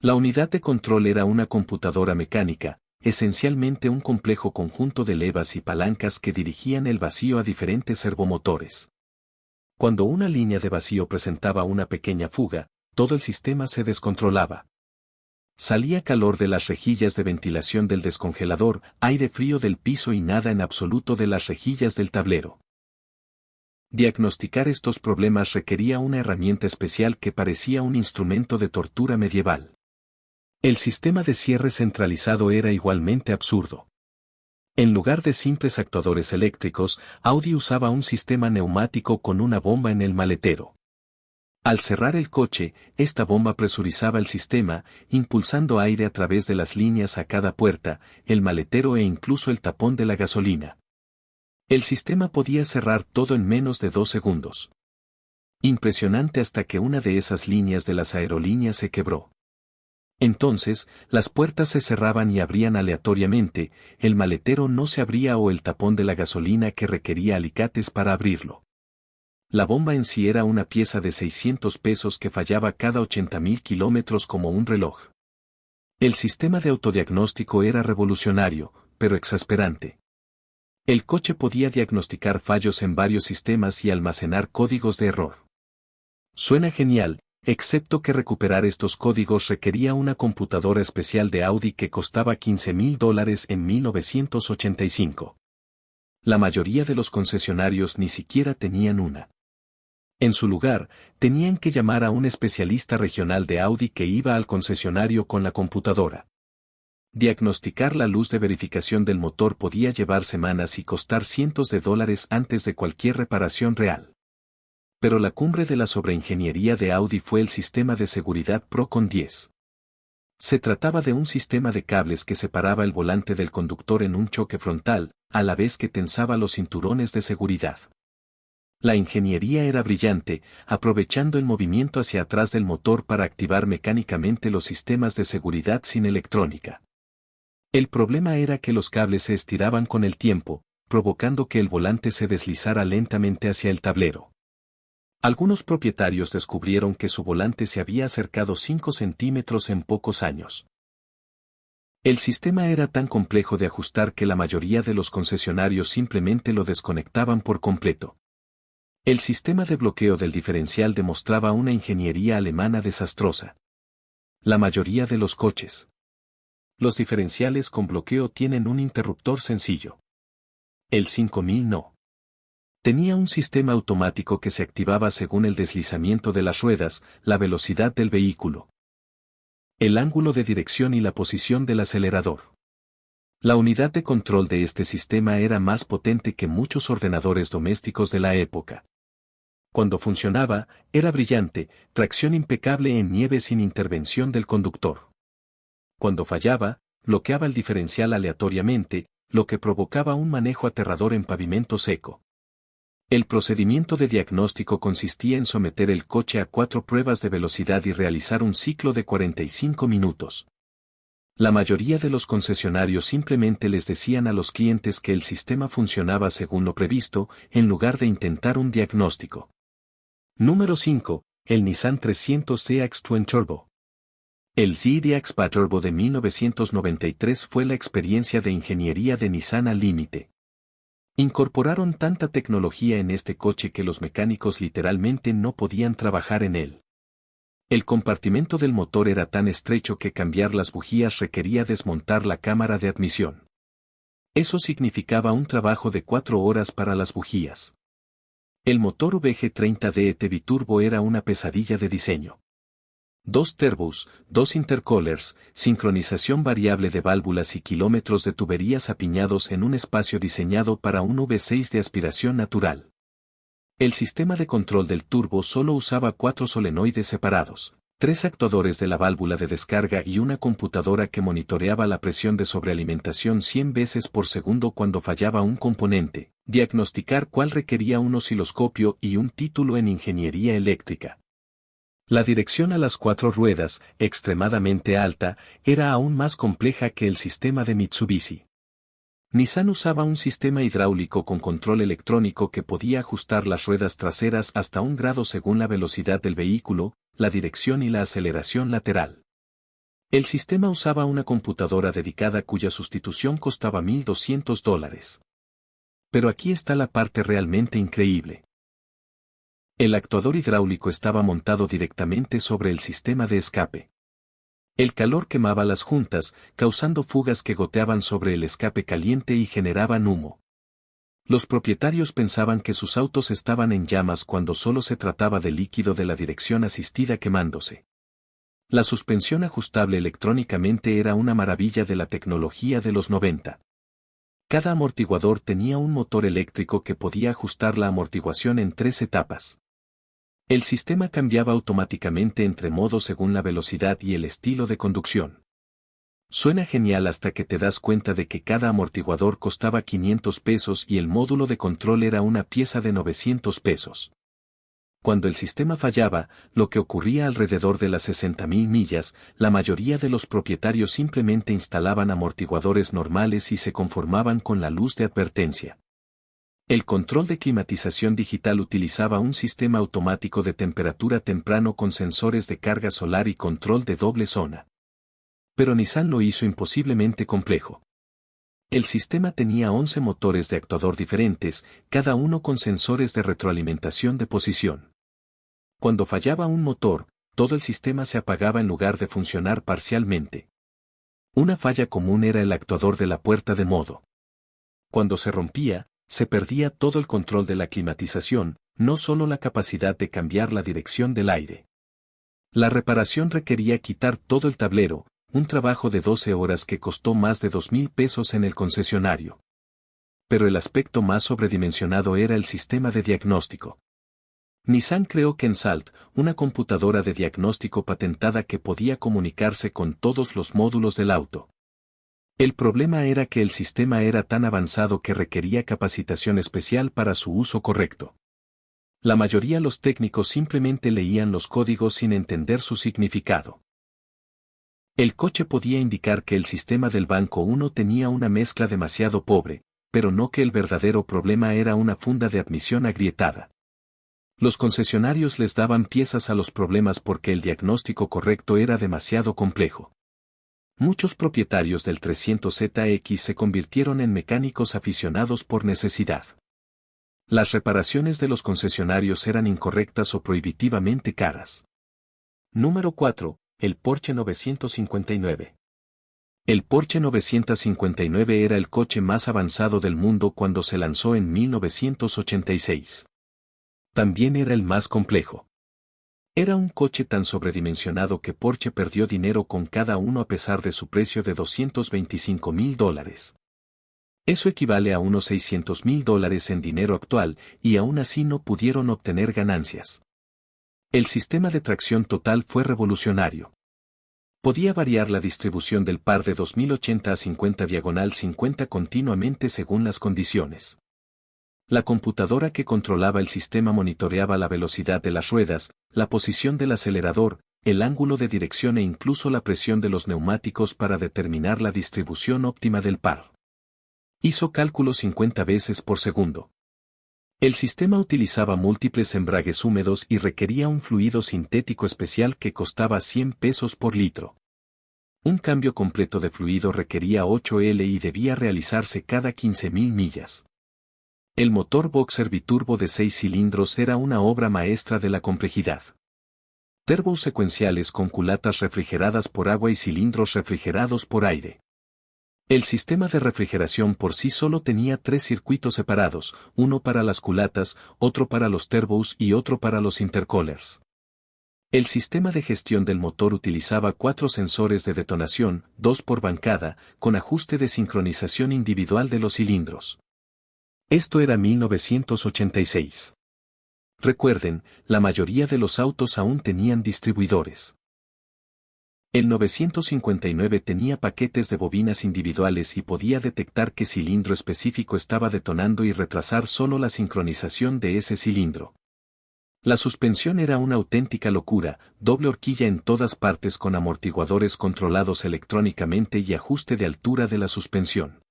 La unidad de control era una computadora mecánica, esencialmente un complejo conjunto de levas y palancas que dirigían el vacío a diferentes servomotores. Cuando una línea de vacío presentaba una pequeña fuga, todo el sistema se descontrolaba. Salía calor de las rejillas de ventilación del descongelador, aire frío del piso y nada en absoluto de las rejillas del tablero. Diagnosticar estos problemas requería una herramienta especial que parecía un instrumento de tortura medieval. El sistema de cierre centralizado era igualmente absurdo. En lugar de simples actuadores eléctricos, Audi usaba un sistema neumático con una bomba en el maletero. Al cerrar el coche, esta bomba presurizaba el sistema, impulsando aire a través de las líneas a cada puerta, el maletero e incluso el tapón de la gasolina. El sistema podía cerrar todo en menos de 2 segundos. Impresionante hasta que una de esas líneas de las aerolíneas se quebró. Entonces, las puertas se cerraban y abrían aleatoriamente, el maletero no se abría o el tapón de la gasolina que requería alicates para abrirlo. La bomba en sí era una pieza de 600 pesos que fallaba cada 80.000 kilómetros como un reloj. El sistema de autodiagnóstico era revolucionario, pero exasperante. El coche podía diagnosticar fallos en varios sistemas y almacenar códigos de error. Suena genial, excepto que recuperar estos códigos requería una computadora especial de Audi que costaba $15.000 en 1985. La mayoría de los concesionarios ni siquiera tenían una. En su lugar, tenían que llamar a un especialista regional de Audi que iba al concesionario con la computadora. Diagnosticar la luz de verificación del motor podía llevar semanas y costar cientos de dólares antes de cualquier reparación real. Pero la cumbre de la sobreingeniería de Audi fue el sistema de seguridad Procon 10. Se trataba de un sistema de cables que separaba el volante del conductor en un choque frontal, a la vez que tensaba los cinturones de seguridad. La ingeniería era brillante, aprovechando el movimiento hacia atrás del motor para activar mecánicamente los sistemas de seguridad sin electrónica. El problema era que los cables se estiraban con el tiempo, provocando que el volante se deslizara lentamente hacia el tablero. Algunos propietarios descubrieron que su volante se había acercado 5 centímetros en pocos años. El sistema era tan complejo de ajustar que la mayoría de los concesionarios simplemente lo desconectaban por completo. El sistema de bloqueo del diferencial demostraba una ingeniería alemana desastrosa. La mayoría de los coches. Los diferenciales con bloqueo tienen un interruptor sencillo. El 5000 no. Tenía un sistema automático que se activaba según el deslizamiento de las ruedas, la velocidad del vehículo, el ángulo de dirección y la posición del acelerador. La unidad de control de este sistema era más potente que muchos ordenadores domésticos de la época. Cuando funcionaba, era brillante, tracción impecable en nieve sin intervención del conductor. Cuando fallaba, bloqueaba el diferencial aleatoriamente, lo que provocaba un manejo aterrador en pavimento seco. El procedimiento de diagnóstico consistía en someter el coche a 4 pruebas de velocidad y realizar un ciclo de 45 minutos. La mayoría de los concesionarios simplemente les decían a los clientes que el sistema funcionaba según lo previsto, en lugar de intentar un diagnóstico. Número 5. El Nissan 300 Twin Turbo. El ZDX Turbo de 1993 fue la experiencia de ingeniería de Nissan al límite. Incorporaron tanta tecnología en este coche que los mecánicos literalmente no podían trabajar en él. El compartimento del motor era tan estrecho que cambiar las bujías requería desmontar la cámara de admisión. Eso significaba un trabajo de 4 horas para las bujías. El motor VG30 biturbo era una pesadilla de diseño. 2 turbos, 2 intercoolers, sincronización variable de válvulas y kilómetros de tuberías apiñados en un espacio diseñado para un V6 de aspiración natural. El sistema de control del turbo solo usaba 4 solenoides separados, 3 actuadores de la válvula de descarga y una computadora que monitoreaba la presión de sobrealimentación 100 veces por segundo cuando fallaba un componente, diagnosticar cuál requería un osciloscopio y un título en ingeniería eléctrica. La dirección a las 4 ruedas, extremadamente alta, era aún más compleja que el sistema de Mitsubishi. Nissan usaba un sistema hidráulico con control electrónico que podía ajustar las ruedas traseras hasta 1 grado según la velocidad del vehículo, la dirección y la aceleración lateral. El sistema usaba una computadora dedicada cuya sustitución costaba $1,200. Pero aquí está la parte realmente increíble. El actuador hidráulico estaba montado directamente sobre el sistema de escape. El calor quemaba las juntas, causando fugas que goteaban sobre el escape caliente y generaban humo. Los propietarios pensaban que sus autos estaban en llamas cuando solo se trataba de líquido de la dirección asistida quemándose. La suspensión ajustable electrónicamente era una maravilla de la tecnología de los 90. Cada amortiguador tenía un motor eléctrico que podía ajustar la amortiguación en 3 etapas. El sistema cambiaba automáticamente entre modos según la velocidad y el estilo de conducción. Suena genial hasta que te das cuenta de que cada amortiguador costaba $500 y el módulo de control era una pieza de $900. Cuando el sistema fallaba, lo que ocurría alrededor de las 60.000 millas, la mayoría de los propietarios simplemente instalaban amortiguadores normales y se conformaban con la luz de advertencia. El control de climatización digital utilizaba un sistema automático de temperatura temprano con sensores de carga solar y control de doble zona. Pero Nissan lo hizo imposiblemente complejo. El sistema tenía 11 motores de actuador diferentes, cada uno con sensores de retroalimentación de posición. Cuando fallaba un motor, todo el sistema se apagaba en lugar de funcionar parcialmente. Una falla común era el actuador de la puerta de modo. Cuando se rompía, se perdía todo el control de la climatización, no solo la capacidad de cambiar la dirección del aire. La reparación requería quitar todo el tablero, un trabajo de 12 horas que costó más de 2,000 pesos en el concesionario. Pero el aspecto más sobredimensionado era el sistema de diagnóstico. Nissan creó Kensalt, una computadora de diagnóstico patentada que podía comunicarse con todos los módulos del auto. El problema era que el sistema era tan avanzado que requería capacitación especial para su uso correcto. La mayoría de los técnicos simplemente leían los códigos sin entender su significado. El coche podía indicar que el sistema del Banco 1 tenía una mezcla demasiado pobre, pero no que el verdadero problema era una funda de admisión agrietada. Los concesionarios les daban piezas a los problemas porque el diagnóstico correcto era demasiado complejo. Muchos propietarios del 300ZX se convirtieron en mecánicos aficionados por necesidad. Las reparaciones de los concesionarios eran incorrectas o prohibitivamente caras. Número 4. El Porsche 959. El Porsche 959 era el coche más avanzado del mundo cuando se lanzó en 1986. También era el más complejo. Era un coche tan sobredimensionado que Porsche perdió dinero con cada uno a pesar de su precio de $225,000. Eso equivale a unos $600,000 en dinero actual, y aún así no pudieron obtener ganancias. El sistema de tracción total fue revolucionario. Podía variar la distribución del par de 2080 a 50/50 continuamente según las condiciones. La computadora que controlaba el sistema monitoreaba la velocidad de las ruedas, la posición del acelerador, el ángulo de dirección e incluso la presión de los neumáticos para determinar la distribución óptima del par. Hizo cálculos 50 veces por segundo. El sistema utilizaba múltiples embragues húmedos y requería un fluido sintético especial que costaba 100 pesos por litro. Un cambio completo de fluido requería 8L y debía realizarse cada 15,000 millas. El motor boxer biturbo de 6 cilindros era una obra maestra de la complejidad. Turbos secuenciales con culatas refrigeradas por agua y cilindros refrigerados por aire. El sistema de refrigeración por sí solo tenía 3 circuitos separados, uno para las culatas, otro para los turbos y otro para los intercoolers. El sistema de gestión del motor utilizaba 4 sensores de detonación, 2 por bancada, con ajuste de sincronización individual de los cilindros. Esto era 1986. Recuerden, la mayoría de los autos aún tenían distribuidores. El 959 tenía paquetes de bobinas individuales y podía detectar qué cilindro específico estaba detonando y retrasar solo la sincronización de ese cilindro. La suspensión era una auténtica locura, doble horquilla en todas partes con amortiguadores controlados electrónicamente y ajuste de altura de la suspensión.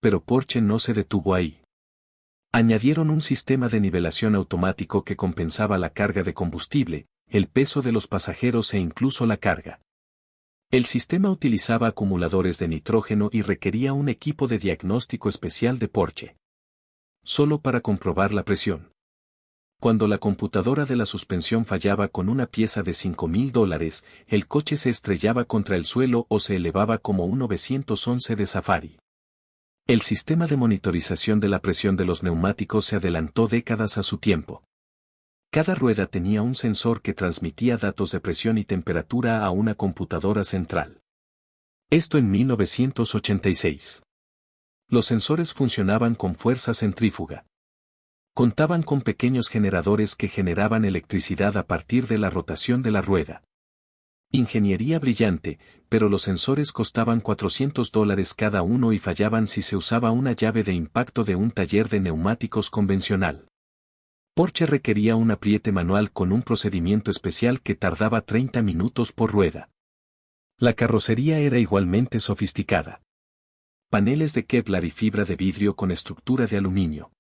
Pero Porsche no se detuvo ahí. Añadieron un sistema de nivelación automático que compensaba la carga de combustible, el peso de los pasajeros e incluso la carga. El sistema utilizaba acumuladores de nitrógeno y requería un equipo de diagnóstico especial de Porsche. Solo para comprobar la presión. Cuando la computadora de la suspensión fallaba con una pieza de $5,000, el coche se estrellaba contra el suelo o se elevaba como un 911 de Safari. El sistema de monitorización de la presión de los neumáticos se adelantó décadas a su tiempo. Cada rueda tenía un sensor que transmitía datos de presión y temperatura a una computadora central. Esto en 1986. Los sensores funcionaban con fuerza centrífuga. Contaban con pequeños generadores que generaban electricidad a partir de la rotación de la rueda. Ingeniería brillante, pero los sensores costaban $400 cada uno y fallaban si se usaba una llave de impacto de un taller de neumáticos convencional. Porsche requería un apriete manual con un procedimiento especial que tardaba 30 minutos por rueda. La carrocería era igualmente sofisticada. Paneles de Kevlar y fibra de vidrio con estructura de aluminio.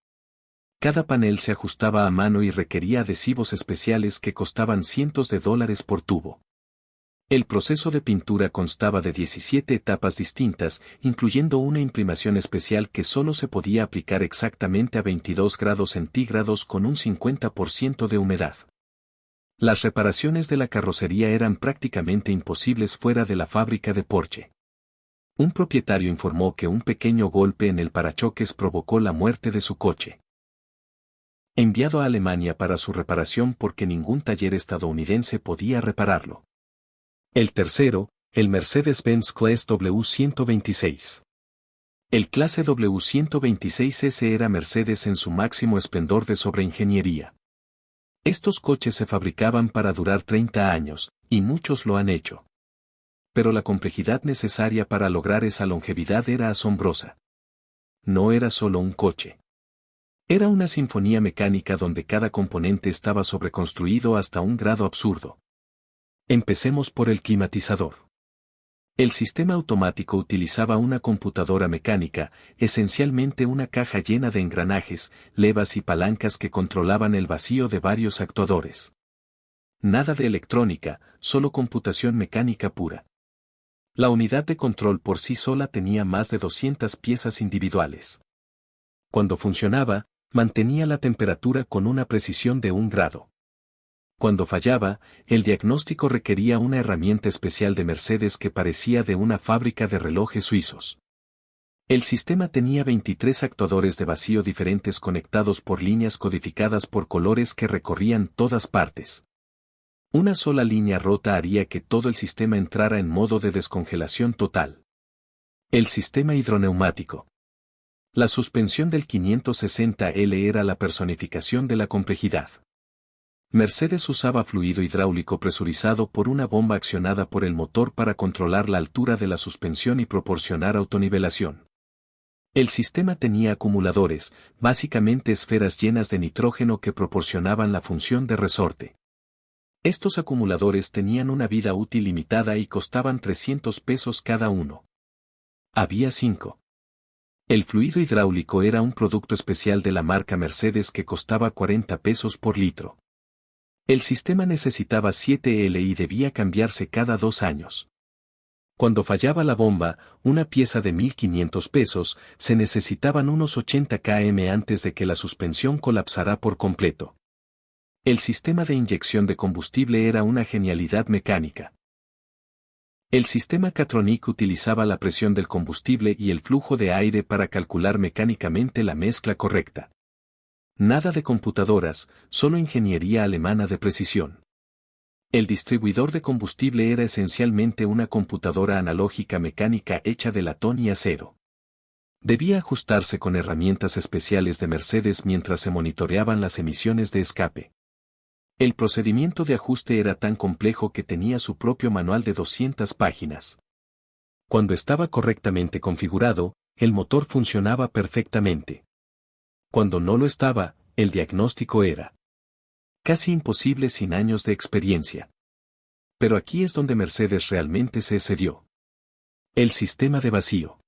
Cada panel se ajustaba a mano y requería adhesivos especiales que costaban cientos de dólares por tubo. El proceso de pintura constaba de 17 etapas distintas, incluyendo una imprimación especial que solo se podía aplicar exactamente a 22 grados centígrados con un 50% de humedad. Las reparaciones de la carrocería eran prácticamente imposibles fuera de la fábrica de Porsche. Un propietario informó que un pequeño golpe en el parachoques provocó la muerte de su coche. Enviado a Alemania para su reparación porque ningún taller estadounidense podía repararlo. El tercero, el Mercedes-Benz Clase W126. El clase W126S era Mercedes en su máximo esplendor de sobreingeniería. Estos coches se fabricaban para durar 30 años, y muchos lo han hecho. Pero la complejidad necesaria para lograr esa longevidad era asombrosa. No era solo un coche. Era una sinfonía mecánica donde cada componente estaba sobreconstruido hasta un grado absurdo. Empecemos por el climatizador. El sistema automático utilizaba una computadora mecánica, esencialmente una caja llena de engranajes, levas y palancas que controlaban el vacío de varios actuadores. Nada de electrónica, solo computación mecánica pura. La unidad de control por sí sola tenía más de 200 piezas individuales. Cuando funcionaba, mantenía la temperatura con una precisión de 1 grado. Cuando fallaba, el diagnóstico requería una herramienta especial de Mercedes que parecía de una fábrica de relojes suizos. El sistema tenía 23 actuadores de vacío diferentes conectados por líneas codificadas por colores que recorrían todas partes. Una sola línea rota haría que todo el sistema entrara en modo de descongelación total. El sistema hidroneumático. La suspensión del 560L era la personificación de la complejidad. Mercedes usaba fluido hidráulico presurizado por una bomba accionada por el motor para controlar la altura de la suspensión y proporcionar autonivelación. El sistema tenía acumuladores, básicamente esferas llenas de nitrógeno que proporcionaban la función de resorte. Estos acumuladores tenían una vida útil limitada y costaban $300 cada uno. Había 5. El fluido hidráulico era un producto especial de la marca Mercedes que costaba $40 por litro. El sistema necesitaba 7L y debía cambiarse cada 2 años. Cuando fallaba la bomba, una pieza de $1,500, se necesitaban unos 80 km antes de que la suspensión colapsara por completo. El sistema de inyección de combustible era una genialidad mecánica. El sistema Catronic utilizaba la presión del combustible y el flujo de aire para calcular mecánicamente la mezcla correcta. Nada de computadoras, solo ingeniería alemana de precisión. El distribuidor de combustible era esencialmente una computadora analógica mecánica hecha de latón y acero. Debía ajustarse con herramientas especiales de Mercedes mientras se monitoreaban las emisiones de escape. El procedimiento de ajuste era tan complejo que tenía su propio manual de 200 páginas. Cuando estaba correctamente configurado, el motor funcionaba perfectamente. Cuando no lo estaba, el diagnóstico era casi imposible sin años de experiencia. Pero aquí es donde Mercedes realmente se excedió. El sistema de vacío.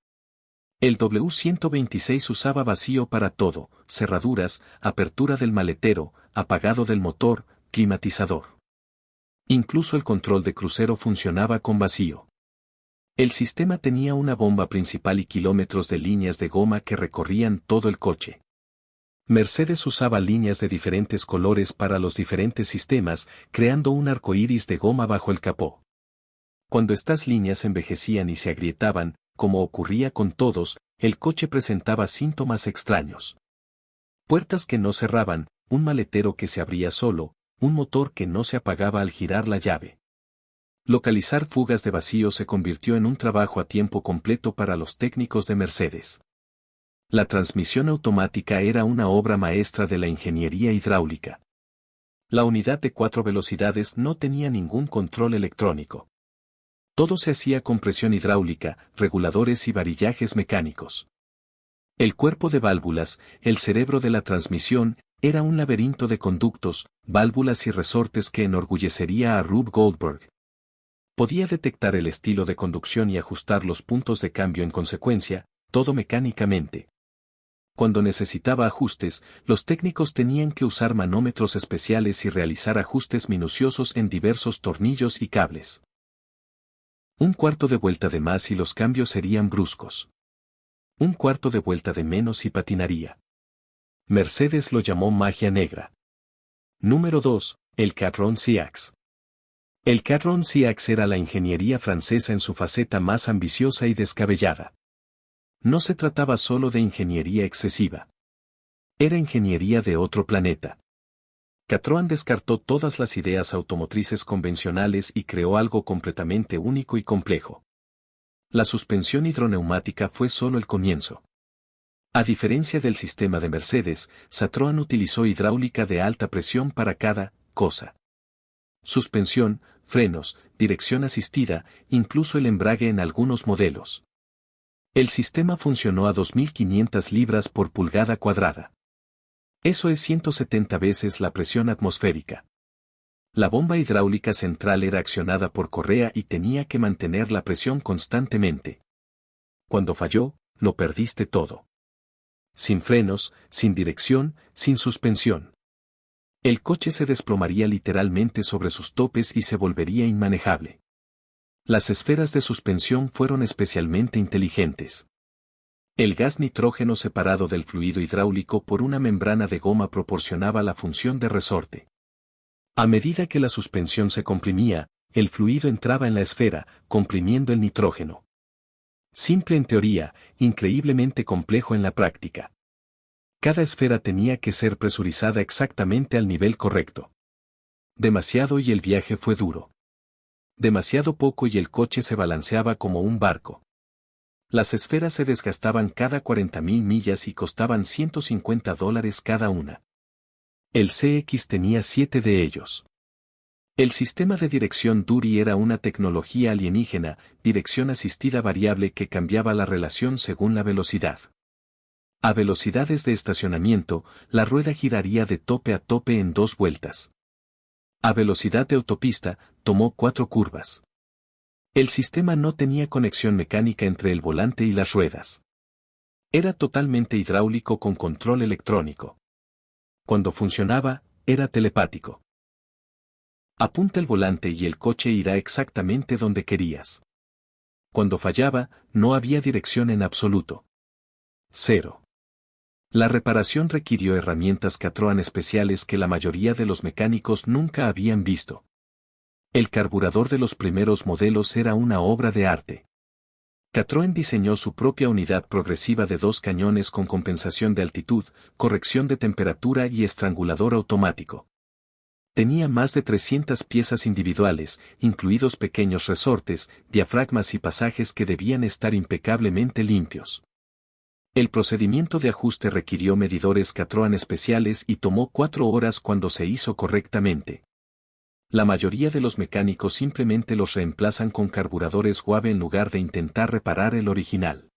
El W126 usaba vacío para todo: cerraduras, apertura del maletero, apagado del motor, climatizador. Incluso el control de crucero funcionaba con vacío. El sistema tenía una bomba principal y kilómetros de líneas de goma que recorrían todo el coche. Mercedes usaba líneas de diferentes colores para los diferentes sistemas, creando un arco iris de goma bajo el capó. Cuando estas líneas envejecían y se agrietaban, como ocurría con todos, el coche presentaba síntomas extraños. Puertas que no cerraban, un maletero que se abría solo, un motor que no se apagaba al girar la llave. Localizar fugas de vacío se convirtió en un trabajo a tiempo completo para los técnicos de Mercedes. La transmisión automática era una obra maestra de la ingeniería hidráulica. La unidad de 4 velocidades no tenía ningún control electrónico. Todo se hacía con presión hidráulica, reguladores y varillajes mecánicos. El cuerpo de válvulas, el cerebro de la transmisión, era un laberinto de conductos, válvulas y resortes que enorgullecería a Rube Goldberg. Podía detectar el estilo de conducción y ajustar los puntos de cambio en consecuencia, todo mecánicamente. Cuando necesitaba ajustes, los técnicos tenían que usar manómetros especiales y realizar ajustes minuciosos en diversos tornillos y cables. Un cuarto de vuelta de más y los cambios serían bruscos. Un cuarto de vuelta de menos y patinaría. Mercedes lo llamó magia negra. Número 2. El Cadron CX. El Cadron CX era la ingeniería francesa en su faceta más ambiciosa y descabellada. No se trataba solo de ingeniería excesiva. Era ingeniería de otro planeta. Catroan descartó todas las ideas automotrices convencionales y creó algo completamente único y complejo. La suspensión hidroneumática fue solo el comienzo. A diferencia del sistema de Mercedes, Citroën utilizó hidráulica de alta presión para cada cosa. Suspensión, frenos, dirección asistida, incluso el embrague en algunos modelos. El sistema funcionó a 2.500 libras por pulgada cuadrada. Eso es 170 veces la presión atmosférica. La bomba hidráulica central era accionada por correa y tenía que mantener la presión constantemente. Cuando falló, lo perdiste todo. Sin frenos, sin dirección, sin suspensión. El coche se desplomaría literalmente sobre sus topes y se volvería inmanejable. Las esferas de suspensión fueron especialmente inteligentes. El gas nitrógeno separado del fluido hidráulico por una membrana de goma proporcionaba la función de resorte. A medida que la suspensión se comprimía, el fluido entraba en la esfera, comprimiendo el nitrógeno. Simple en teoría, increíblemente complejo en la práctica. Cada esfera tenía que ser presurizada exactamente al nivel correcto. Demasiado y el viaje fue duro. Demasiado poco y el coche se balanceaba como un barco. Las esferas se desgastaban cada 40.000 millas y costaban $150 cada una. El CX tenía 7 de ellos. El sistema de dirección Dury era una tecnología alienígena, dirección asistida variable que cambiaba la relación según la velocidad. A velocidades de estacionamiento, la rueda giraría de tope a tope en 2 vueltas. A velocidad de autopista, tomó 4 curvas. El sistema no tenía conexión mecánica entre el volante y las ruedas. Era totalmente hidráulico con control electrónico. Cuando funcionaba, era telepático. Apunta el volante y el coche irá exactamente donde querías. Cuando fallaba, no había dirección en absoluto. 0. La reparación requirió herramientas Catroan especiales que la mayoría de los mecánicos nunca habían visto. El carburador de los primeros modelos era una obra de arte. Catroan diseñó su propia unidad progresiva de 2 cañones con compensación de altitud, corrección de temperatura y estrangulador automático. Tenía más de 300 piezas individuales, incluidos pequeños resortes, diafragmas y pasajes que debían estar impecablemente limpios. El procedimiento de ajuste requirió medidores Catroan especiales y tomó 4 horas cuando se hizo correctamente. La mayoría de los mecánicos simplemente los reemplazan con carburadores Wave en lugar de intentar reparar el original.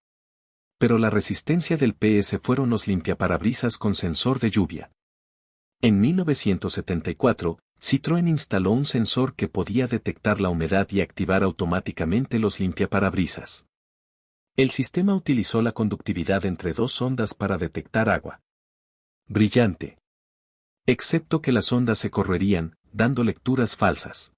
Pero la resistencia del PS fueron los limpiaparabrisas con sensor de lluvia. En 1974, Citroën instaló un sensor que podía detectar la humedad y activar automáticamente los limpiaparabrisas. El sistema utilizó la conductividad entre 2 ondas para detectar agua. Brillante. Excepto que las ondas se correrían, dando lecturas falsas.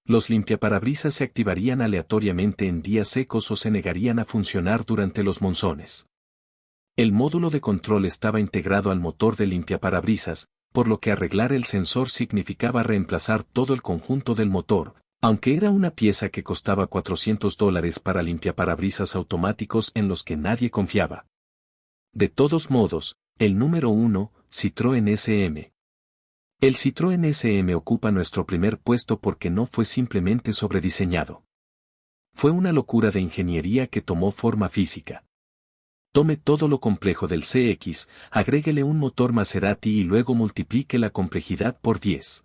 Los limpiaparabrisas se activarían aleatoriamente en días secos o se negarían a funcionar durante los monzones. El módulo de control estaba integrado al motor de limpiaparabrisas, por lo que arreglar el sensor significaba reemplazar todo el conjunto del motor, aunque era una pieza que costaba $400 para limpiaparabrisas automáticos en los que nadie confiaba. De todos modos, el número 1, Citroën SM. El Citroën SM ocupa nuestro primer puesto porque no fue simplemente sobrediseñado. Fue una locura de ingeniería que tomó forma física. Tome todo lo complejo del CX, agréguele un motor Maserati y luego multiplique la complejidad por 10.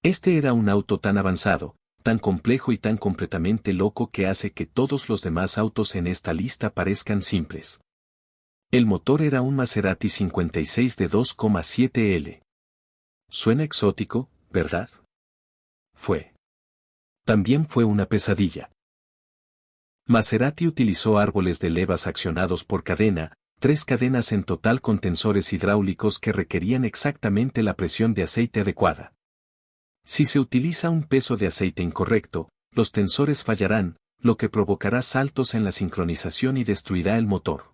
Este era un auto tan avanzado, tan complejo y tan completamente loco que hace que todos los demás autos en esta lista parezcan simples. El motor era un Maserati 56 de 2,7 L. Suena exótico, ¿verdad? Fue. También fue una pesadilla. Maserati utilizó árboles de levas accionados por cadena, 3 cadenas en total con tensores hidráulicos que requerían exactamente la presión de aceite adecuada. Si se utiliza un peso de aceite incorrecto, los tensores fallarán, lo que provocará saltos en la sincronización y destruirá el motor.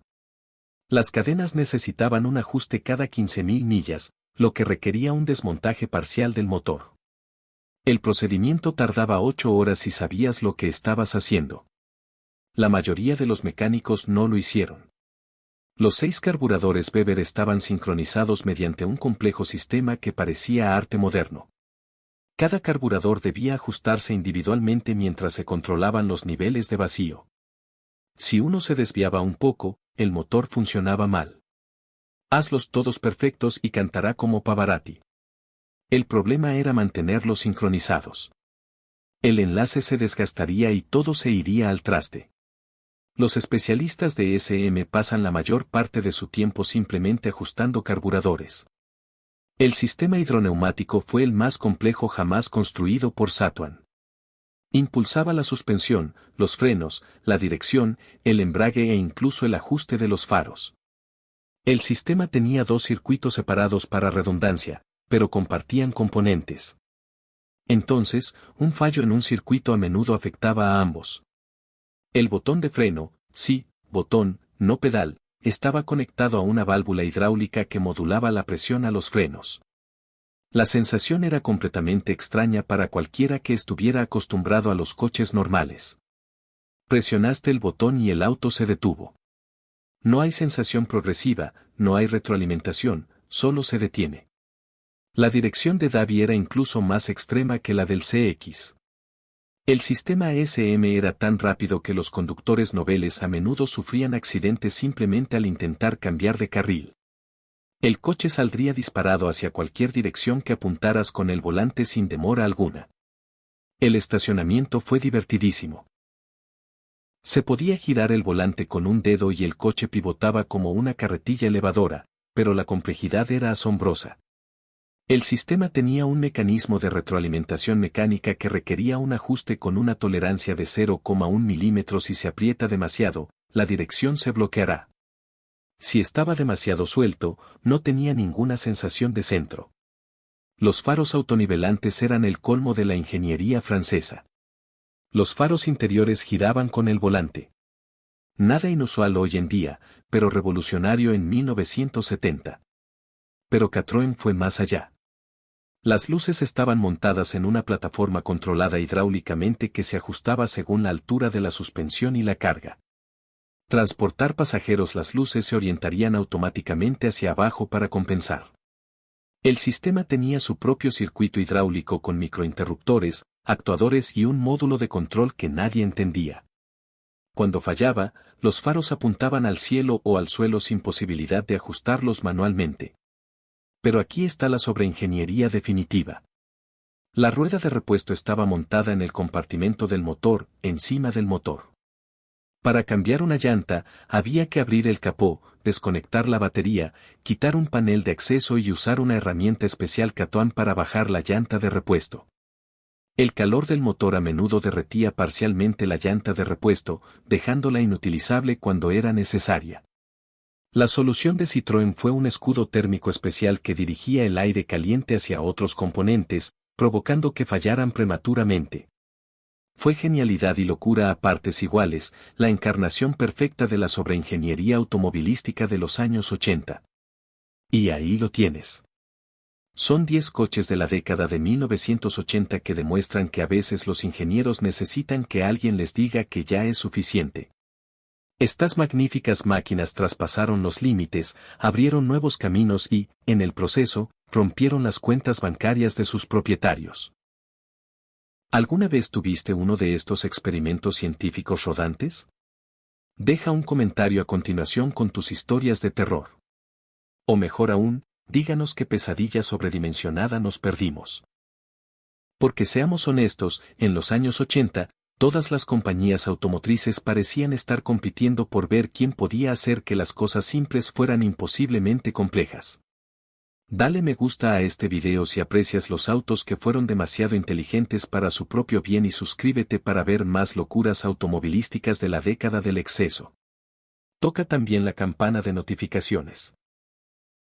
Las cadenas necesitaban un ajuste cada 15.000 millas, lo que requería un desmontaje parcial del motor. El procedimiento tardaba 8 horas si sabías lo que estabas haciendo. La mayoría de los mecánicos no lo hicieron. Los 6 carburadores Weber estaban sincronizados mediante un complejo sistema que parecía arte moderno. Cada carburador debía ajustarse individualmente mientras se controlaban los niveles de vacío. Si uno se desviaba un poco, el motor funcionaba mal. Hazlos todos perfectos y cantará como Pavarotti. El problema era mantenerlos sincronizados. El enlace se desgastaría y todo se iría al traste. Los especialistas de SM pasan la mayor parte de su tiempo simplemente ajustando carburadores. El sistema hidroneumático fue el más complejo jamás construido por Satuan. Impulsaba la suspensión, los frenos, la dirección, el embrague e incluso el ajuste de los faros. El sistema tenía 2 circuitos separados para redundancia, pero compartían componentes. Entonces, un fallo en un circuito a menudo afectaba a ambos. El botón de freno, sí, botón, no pedal, estaba conectado a una válvula hidráulica que modulaba la presión a los frenos. La sensación era completamente extraña para cualquiera que estuviera acostumbrado a los coches normales. Presionaste el botón y el auto se detuvo. No hay sensación progresiva, no hay retroalimentación, solo se detiene. La dirección de Davi era incluso más extrema que la del CX. El sistema SM era tan rápido que los conductores noveles a menudo sufrían accidentes simplemente al intentar cambiar de carril. El coche saldría disparado hacia cualquier dirección que apuntaras con el volante sin demora alguna. El estacionamiento fue divertidísimo. Se podía girar el volante con un dedo y el coche pivotaba como una carretilla elevadora, pero la complejidad era asombrosa. El sistema tenía un mecanismo de retroalimentación mecánica que requería un ajuste con una tolerancia de 0,1 milímetros. Si se aprieta demasiado, la dirección se bloqueará. Si estaba demasiado suelto, no tenía ninguna sensación de centro. Los faros autonivelantes eran el colmo de la ingeniería francesa. Los faros interiores giraban con el volante. Nada inusual hoy en día, pero revolucionario en 1970. Pero Citroën fue más allá. Las luces estaban montadas en una plataforma controlada hidráulicamente que se ajustaba según la altura de la suspensión y la carga. Transportar pasajeros. Las luces se orientarían automáticamente hacia abajo para compensar. El sistema tenía su propio circuito hidráulico con microinterruptores, actuadores y un módulo de control que nadie entendía. Cuando fallaba, los faros apuntaban al cielo o al suelo sin posibilidad de ajustarlos manualmente. Pero aquí está la sobreingeniería definitiva. La rueda de repuesto estaba montada en el compartimento del motor, encima del motor. Para cambiar una llanta, había que abrir el capó, desconectar la batería, quitar un panel de acceso y usar una herramienta especial Citroën para bajar la llanta de repuesto. El calor del motor a menudo derretía parcialmente la llanta de repuesto, dejándola inutilizable cuando era necesaria. La solución de Citroën fue un escudo térmico especial que dirigía el aire caliente hacia otros componentes, provocando que fallaran prematuramente. Fue genialidad y locura a partes iguales, la encarnación perfecta de la sobreingeniería automovilística de los años 80. Y ahí lo tienes. Son 10 coches de la década de 1980 que demuestran que a veces los ingenieros necesitan que alguien les diga que ya es suficiente. Estas magníficas máquinas traspasaron los límites, abrieron nuevos caminos y, en el proceso, rompieron las cuentas bancarias de sus propietarios. ¿Alguna vez tuviste uno de estos experimentos científicos rodantes? Deja un comentario a continuación con tus historias de terror. O mejor aún, díganos qué pesadilla sobredimensionada nos perdimos. Porque seamos honestos, en los años 80, todas las compañías automotrices parecían estar compitiendo por ver quién podía hacer que las cosas simples fueran imposiblemente complejas. Dale me gusta a este video si aprecias los autos que fueron demasiado inteligentes para su propio bien y suscríbete para ver más locuras automovilísticas de la década del exceso. Toca también la campana de notificaciones.